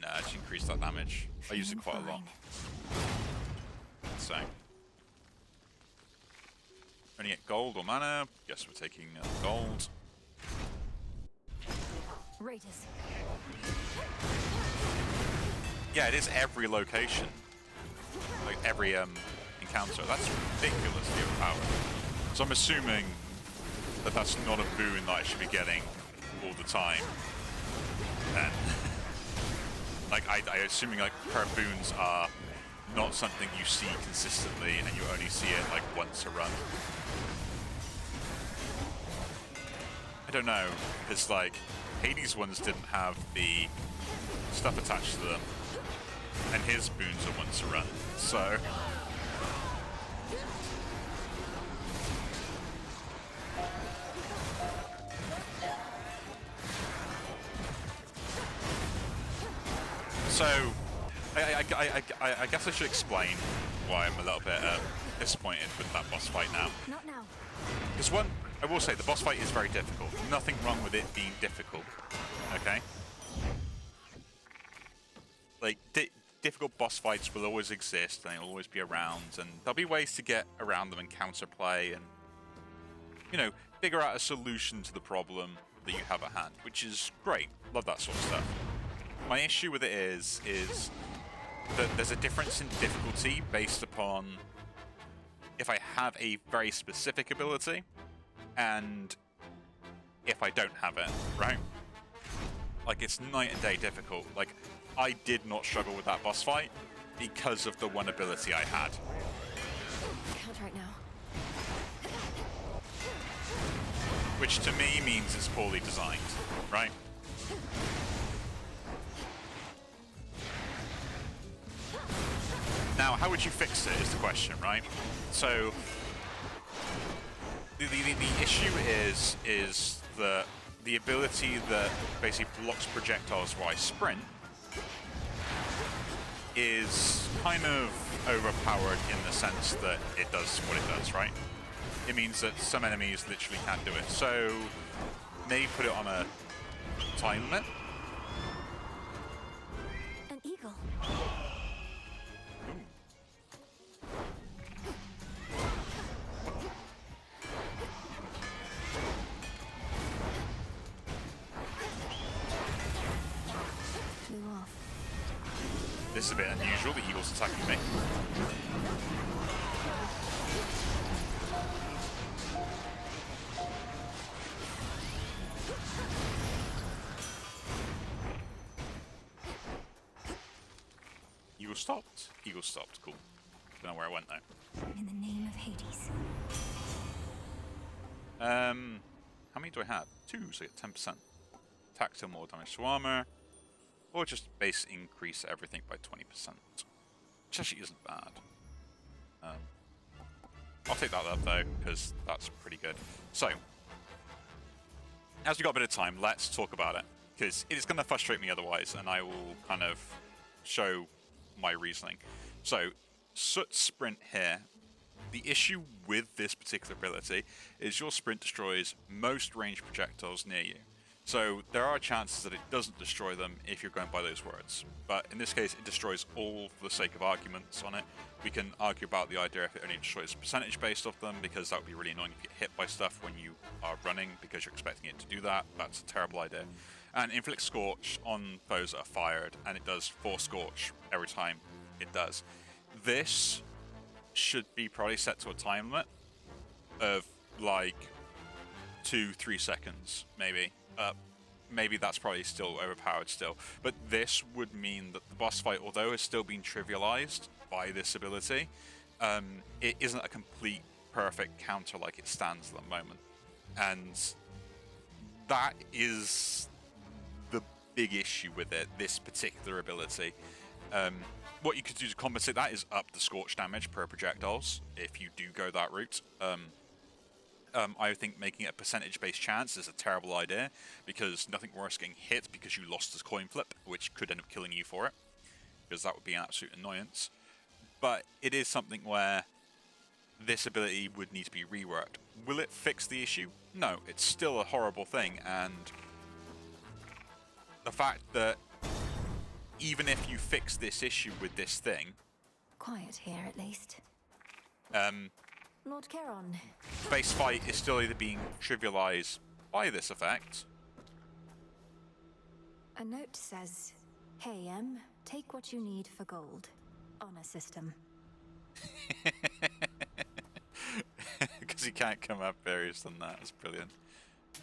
Nah, just increase that damage. I use it quite a lot. So. Only get gold or mana. Guess we're taking gold. Raiders. Yeah, it is every location. Like every encounter. That's ridiculously overpowered. So I'm assuming that that's not a boon that I should be getting all the time. Then, like I assuming like per boons are not something you see consistently, and you only see it like once a run. I don't know, because like Hades ones didn't have the stuff attached to them, and his boons are once a run. So. So, I guess I should explain why I'm a little bit disappointed with that boss fight now. Not now. Because one, I will say, the boss fight is very difficult. Nothing wrong with it being difficult, okay? Like, difficult boss fights will always exist, and they'll always be around, and there'll be ways to get around them and counterplay, and, you know, figure out a solution to the problem that you have at hand, which is great. Love that sort of stuff. My issue with it is that there's a difference in difficulty based upon if I have a very specific ability and if I don't have it, right? Like, it's night and day difficult. Like, I did not struggle with that boss fight because of the one ability I had. Can't right now. Which to me means it's poorly designed, right? Now, how would you fix it is the question, right? So, the issue is that the ability that basically blocks projectiles while I sprint is kind of overpowered in the sense that it does what it does, right? It means that some enemies literally can't do it. So, maybe put it on a time limit. An eagle. This is a bit unusual, the eagle's attacking me. Eagle stopped? Eagle stopped, cool. Don't know where it went though. In the name of Hades. How many do I have? 2, so I get 10%. Attack deal more damage to armor. Or just base increase everything by 20%. Which actually isn't bad. I'll take that up though, because that's pretty good. So, as we got a bit of time, let's talk about it. Because it is going to frustrate me otherwise, and I will kind of show my reasoning. So, Soot Sprint here. The issue with this particular ability is your sprint destroys most ranged projectiles near you. So there are chances that it doesn't destroy them if you're going by those words. But in this case, it destroys all for the sake of arguments on it. We can argue about the idea if it only destroys percentage based off them, because that would be really annoying if you get hit by stuff when you are running, because you're expecting it to do that. That's a terrible idea. And Inflict Scorch on foes that are fired, and it does 4 Scorch every time it does. This should be probably set to a time limit of like 2-3 seconds, maybe. Maybe that's probably still overpowered still, but this would mean that the boss fight, although it's still been trivialized by this ability, it isn't a complete perfect counter like it stands at the moment. And that is the big issue with it, this particular ability. What you could do to compensate that is up the scorch damage per projectiles, if you do go that route. I think making it a percentage-based chance is a terrible idea, because nothing worse getting hit because you lost this coin flip, which could end up killing you for it, because that would be an absolute annoyance. But it is something where this ability would need to be reworked. Will it fix the issue? No, it's still a horrible thing, and the fact that even if you fix this issue with this thing... Quiet here, at least. Lord Charon. Base fight is still either being trivialized by this effect. A note says, "Hey, take what you need for gold. Honor system." Because he can't come up various than that. It's brilliant.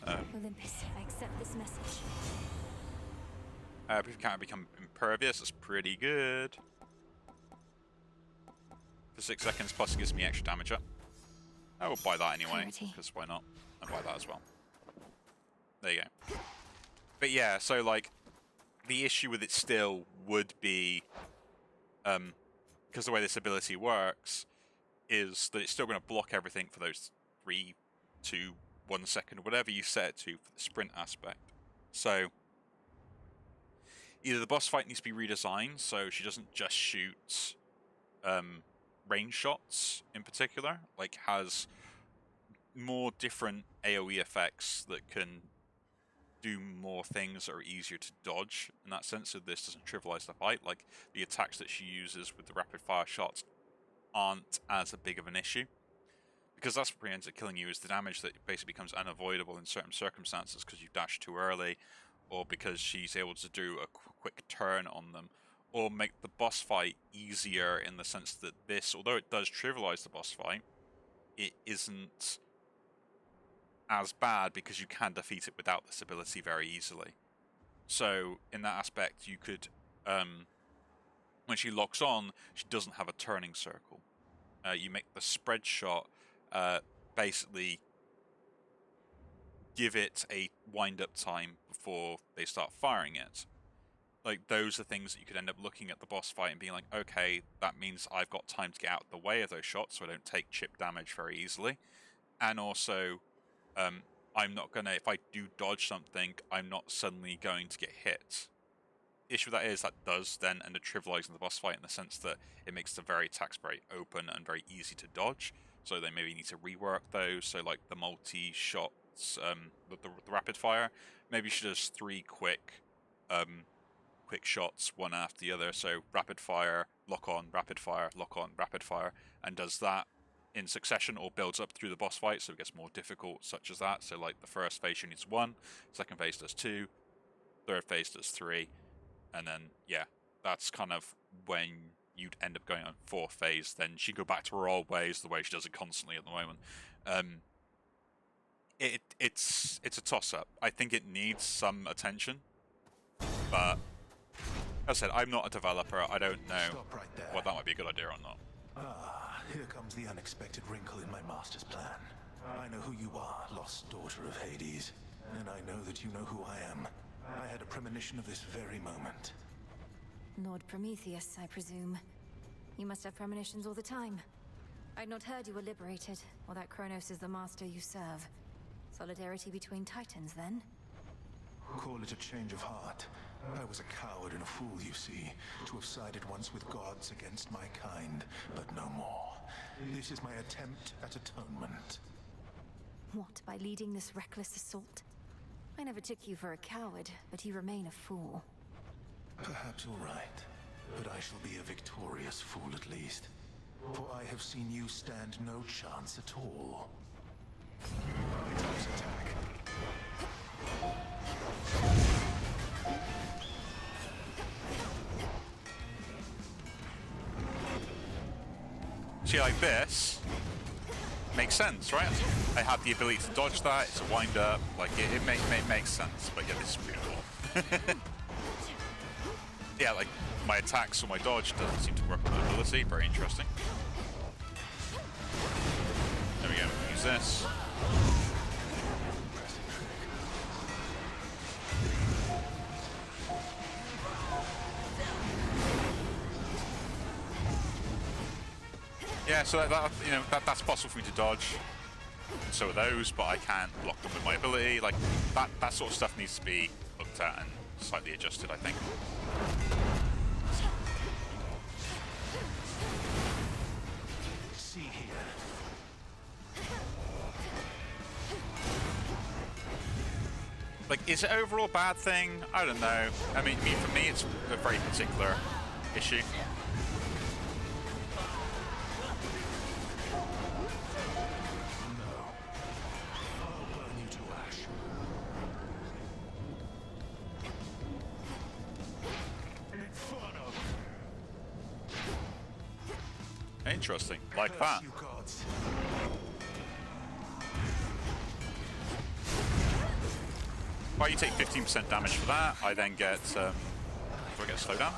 Olympus, I accept this message. If you can't become impervious, that's pretty good. For 6 seconds, plus it gives me extra damage up. I will buy that anyway, because why not? I'll buy that as well. There you go. But yeah, so like, the issue with it still would be, because the way this ability works is that it's still going to block everything for those 3, 2, 1 second, whatever you set it to for the sprint aspect. So either the boss fight needs to be redesigned so she doesn't just shoot range shots in particular, like has more different AoE effects that can do more things that are easier to dodge in that sense, so this doesn't trivialize the fight. Like the attacks that she uses with the rapid fire shots aren't as a big of an issue, because that's what ends up killing you, is the damage that basically becomes unavoidable in certain circumstances because you dash too early, or because she's able to do a quick turn on them, or make the boss fight easier in the sense that this, although it does trivialize the boss fight, it isn't as bad because you can defeat it without this ability very easily. So in that aspect, you could, when she locks on, she doesn't have a turning circle. You make the spread shot basically give it a wind-up time before they start firing it. Like, those are things that you could end up looking at the boss fight and being like, okay, that means I've got time to get out of the way of those shots so I don't take chip damage very easily. And also, I'm not going to, if I do dodge something, I'm not suddenly going to get hit. The issue with that is that does then end up trivializing the boss fight in the sense that it makes the very attacks very open and very easy to dodge. So they maybe need to rework those. So like the multi-shots, the rapid fire, maybe she does 3 quick shots, one after the other. So rapid fire, lock on, rapid fire, lock on, rapid fire, and does that in succession or builds up through the boss fight, so it gets more difficult, such as that. So like the first phase she needs 1, second phase does 2, third phase does 3, and then yeah, that's kind of when you'd end up going on 4th phase. Then she'd go back to her old ways, the way she does it constantly at the moment. It's a toss-up. I think it needs some attention, but as I said, I'm not a developer. I don't know what that might be a good idea or not. Ah, here comes the unexpected wrinkle in my master's plan. I know who you are, lost daughter of Hades, and I know that you know who I am. I had a premonition of this very moment. Lord Prometheus, I presume. You must have premonitions all the time. I'd not heard you were liberated, or that Kronos is the master you serve. Solidarity between titans, then? Call it a change of heart. I was a coward and a fool, you see, to have sided once with gods against my kind, but no more. This is my attempt at atonement. What, by leading this reckless assault? I never took you for a coward, but you remain a fool. Perhaps you're right, but I shall be a victorious fool at least. For I have seen you stand no chance at all. Time's attack. See, like this makes sense, right? I have the ability to dodge that. It's a wind up. Like it makes sense. But yeah, this is pretty cool. Yeah, like my attacks or my dodge doesn't seem to work with the ability. Very interesting. There we go. Use this. Yeah, so that's possible for me to dodge. And so are those, but I can't block them with my ability. Like that sort of stuff needs to be looked at and slightly adjusted, I think. See here. Like, is it overall a bad thing? I don't know. I mean, for me, it's a very particular issue. Interesting, like that. Well, you take 15% damage for that. I then get, do I get a slowdown?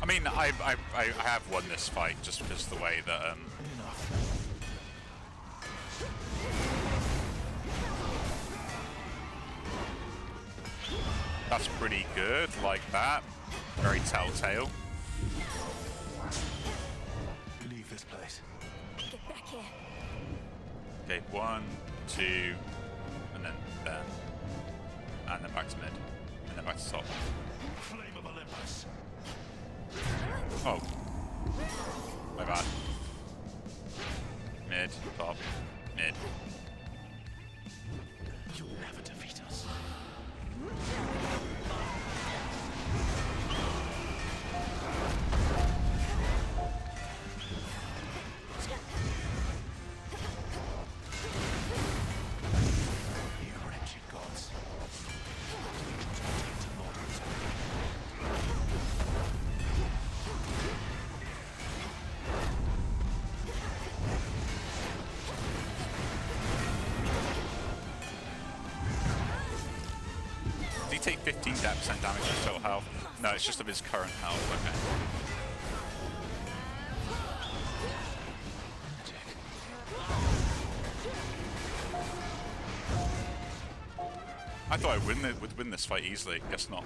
I mean, I have won this fight just because of the way that, that's pretty good, like that. Very telltale. Leave this place. Get back here. Okay, 1, 2, and then there. And then back to mid. And then back to top. Flame of Olympus. Oh. My bad. Mid, top, mid. You'll never defeat us. You wretched gods. Did he take 15% damage to total health? No, it's just of his current health, okay. I thought I would win this fight easily, guess not.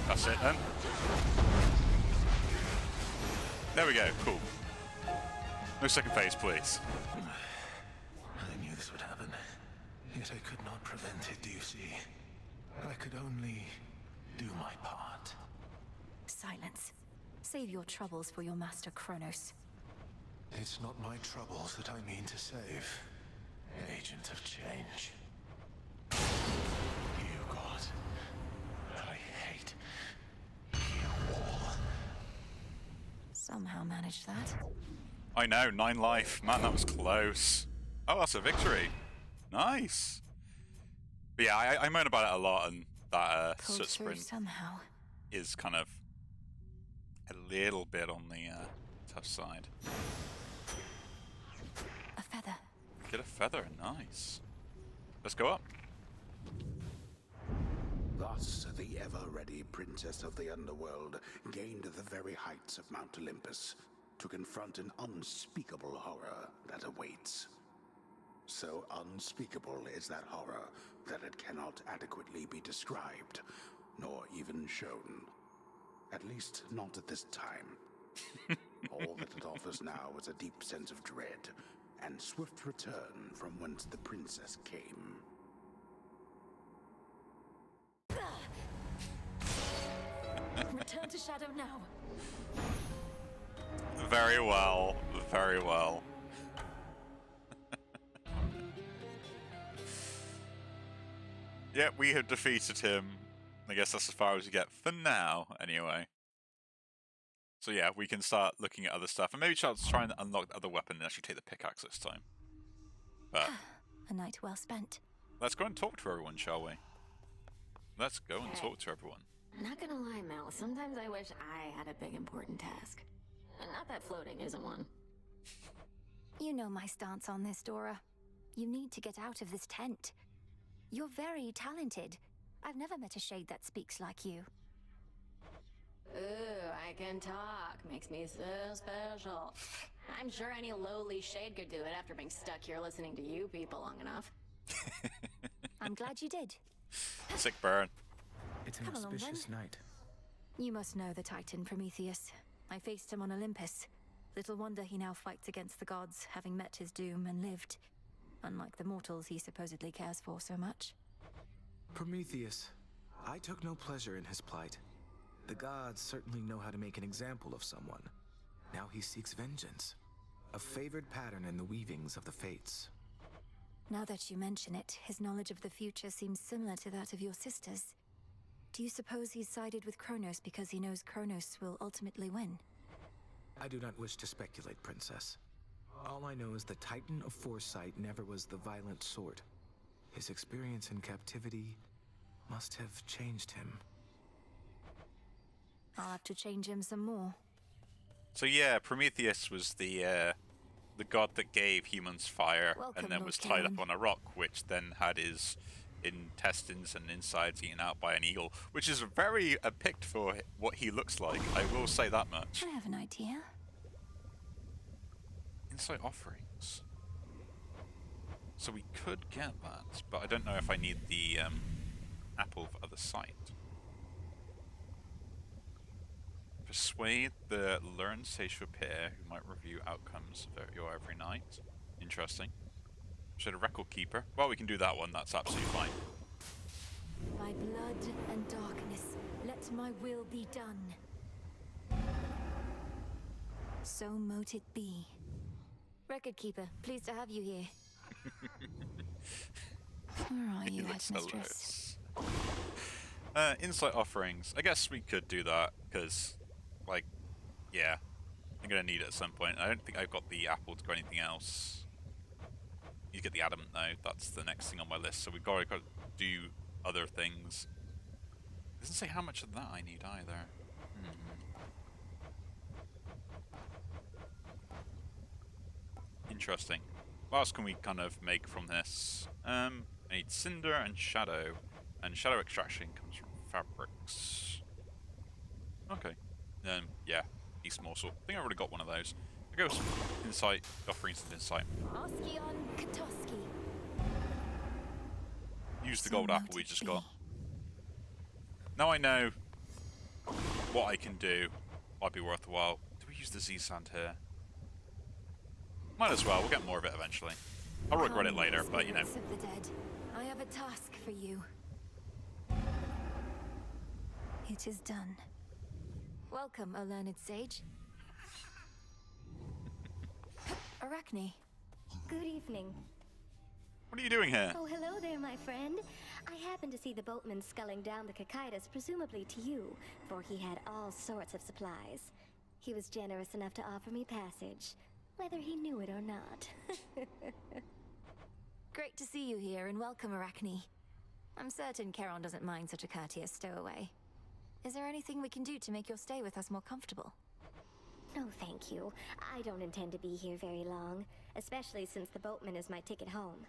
That's it then. There we go, cool. No second phase, please. I knew this would happen, yet I could not prevent it, do you see? I could only do my part. Silence. Save your troubles for your master Kronos. It's not my troubles that I mean to save. Agent of change. You, God. I hate you all. Somehow managed that. I know, 9 life. Man, that was close. Oh, that's a victory. Nice. But yeah, I moan about it a lot, and that Pulled soot through sprint somehow. is kind of a little bit on the tough side. A feather. Get a feather, nice. Let's go up. Thus, the ever-ready princess of the underworld gained the very heights of Mount Olympus to confront an unspeakable horror that awaits. So unspeakable is that horror that it cannot adequately be described, nor even shown. At least not at this time. All that it offers now is a deep sense of dread, and swift return from whence the princess came. Return to Shadow now. Very well, very well. Yep, we have defeated him. I guess that's as far as we get for now, anyway. So yeah, we can start looking at other stuff, and maybe try and unlock the other weapon and actually take the pickaxe this time. But A night well spent. let's go and talk to everyone, shall we? Let's go and talk to everyone. Not gonna lie, Mel. Sometimes I wish I had a big important task. And not that floating isn't one. You know my stance on this, Dora. You need to get out of this tent. You're very talented. I've never met a shade that speaks like you. Ooh, I can talk. Makes me so special. I'm sure any lowly shade could do it after being stuck here listening to you people long enough. I'm glad you did. Sick burn. It's an Come along, auspicious then. night. You must know the Titan Prometheus. I faced him on Olympus. Little wonder he now fights against the gods, having met his doom and lived. Unlike the mortals he supposedly cares for so much. Prometheus. I took no pleasure in his plight. The gods certainly know how to make an example of someone. Now he seeks vengeance. A favored pattern in the weavings of the fates. Now that you mention it, his knowledge of the future seems similar to that of your sisters. Do you suppose he's sided with Kronos because he knows Kronos will ultimately win? I do not wish to speculate, Princess. All I know is the Titan of Foresight never was the violent sort. His experience in captivity must have changed him. I'll have to change him some more. So yeah, Prometheus was the god that gave humans fire, Welcome, and then Lord was tied Cain. up on a rock, which then had his intestines and insides eaten out by an eagle, which is very a pict for what he looks like. I will say that much. I have an idea. Insight offerings. So we could get that, but I don't know if I need the apple for other sight. Persuade the learned sage to appear, who might review outcomes of your every night. Interesting. Should a record keeper? Well, we can do that one. That's absolutely fine. By blood and darkness, let my will be done. So mote it be. Record keeper, pleased to have you here. Where are you, Looks headmistress? hilarious. Insight offerings. I guess we could do that because, like, yeah, I'm gonna need it at some point. I don't think I've got the apple to go anything else. You get the adamant though. That's the next thing on my list. So we've got to do other things. It doesn't say how much of that I need either. Interesting. What else can we kind of make from this? I need cinder and shadow shadow extraction comes from fabrics. Okay. Yeah, East morsel. I think I already got one of those. I go with insight, offerings and insight. Oskion Katoski. Use the gold apple we just got. Now I know what I can do. Might be worthwhile. Do we use the Z sand here? Might as well. We'll get more of it eventually. I'll regret it later, but you know. Spirits of the dead, I have a task for you. It is done. Welcome, O learned sage. Arachne. Good evening. What are you doing here? Oh, hello there, my friend. I happened to see the boatman sculling down the Cocytus, presumably to you, for he had all sorts of supplies. He was generous enough to offer me passage, whether he knew it or not. Great to see you here, and welcome, Arachne. I'm certain Charon doesn't mind such a courteous stowaway. Is there anything we can do to make your stay with us more comfortable? No, thank you. I don't intend to be here very long, especially since the boatman is my ticket home.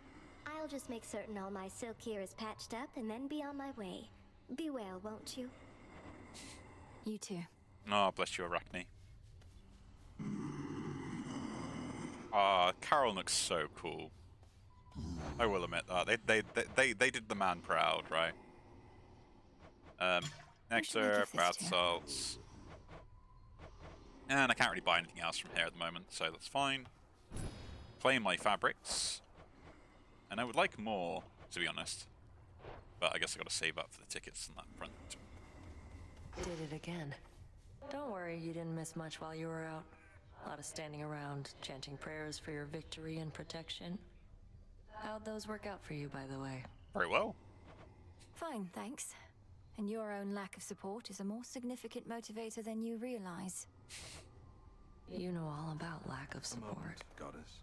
I'll just make certain all my silk here is patched up and then be on my way. Be well, won't you? You too. Oh, bless you, Arachne. Carol looks so cool. I will admit that. They did the man proud, right? Nectar, bath salts. And I can't really buy anything else from here at the moment, so that's fine. Claim my fabrics. And I would like more, to be honest. But I guess I gotta save up for the tickets on that front. Did it again. Don't worry, you didn't miss much while you were out. A lot of standing around, chanting prayers for your victory and protection. How'd those work out for you, by the way? Very well. Fine, thanks. And your own lack of support is a more significant motivator than you realize. You know all about lack of A support. moment, Goddess.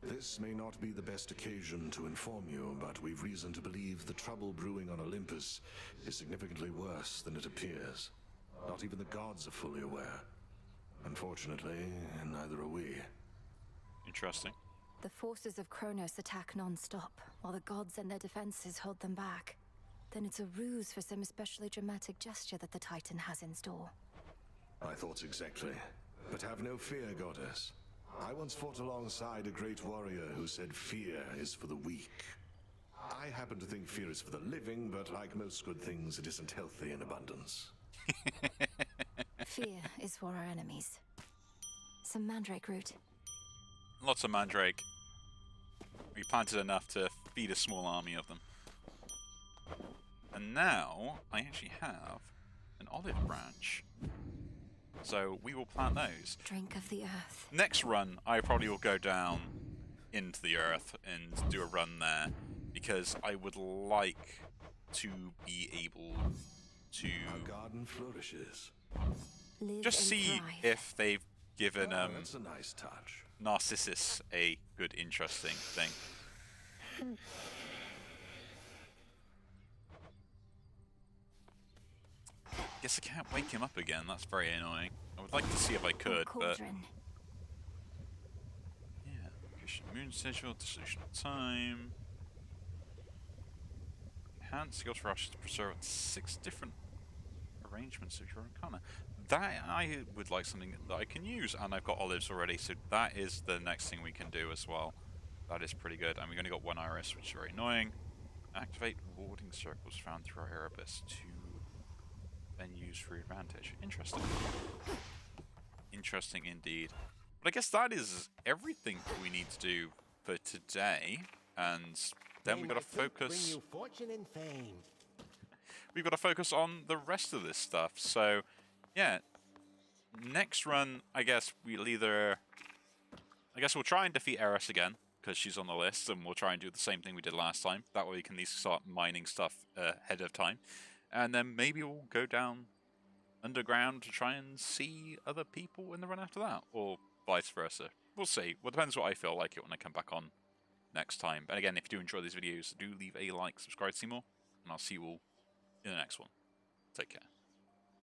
This may not be the best occasion to inform you, but we've reason to believe the trouble brewing on Olympus is significantly worse than it appears. Not even the gods are fully aware. Unfortunately, neither are we. Interesting. The forces of Kronos attack non-stop, while the gods and their defenses hold them back. Then it's a ruse for some especially dramatic gesture that the Titan has in store. My thoughts exactly. But have no fear, Goddess. I once fought alongside a great warrior who said fear is for the weak. I happen to think fear is for the living, but like most good things, it isn't healthy in abundance. Fear is for our enemies. Some mandrake root. Lots of mandrake. We planted enough to feed a small army of them. And now, I actually have an olive branch. So we will plant those. Drink of the earth. Next run, I probably will go down into the earth and do a run there, because I would like to be able to Our garden flourishes. just see if they've given That's a nice touch. Narcissus a good, interesting thing. Guess I can't wake him up again. That's very annoying. I would like to see if I could, but yeah. Christian moon schedule, dissolution of time. Enhance your rush to preserve 6 different arrangements of your arcana. That I would like something that I can use, and I've got olives already, so that is the next thing we can do as well. That is pretty good, and we've only got 1 iris, which is very annoying. Activate warding circles found through our Erebus to then use for advantage. Interesting. Interesting indeed. But I guess that is everything we need to do for today, and then we've got to focus. Bring you fortune and fame. We've got to focus on the rest of this stuff. So, yeah. Next run, I guess we'll either. I guess we'll try and defeat Eris again, because she's on the list, and we'll try and do the same thing we did last time. That way we can at least start mining stuff ahead of time. And then maybe we'll go down underground to try and see other people in the run after that, or vice versa. We'll see. Well, it depends what I feel like it when I come back on next time. And again, if you do enjoy these videos, do leave a like, subscribe to see more, and I'll see you all in the next one. Take care.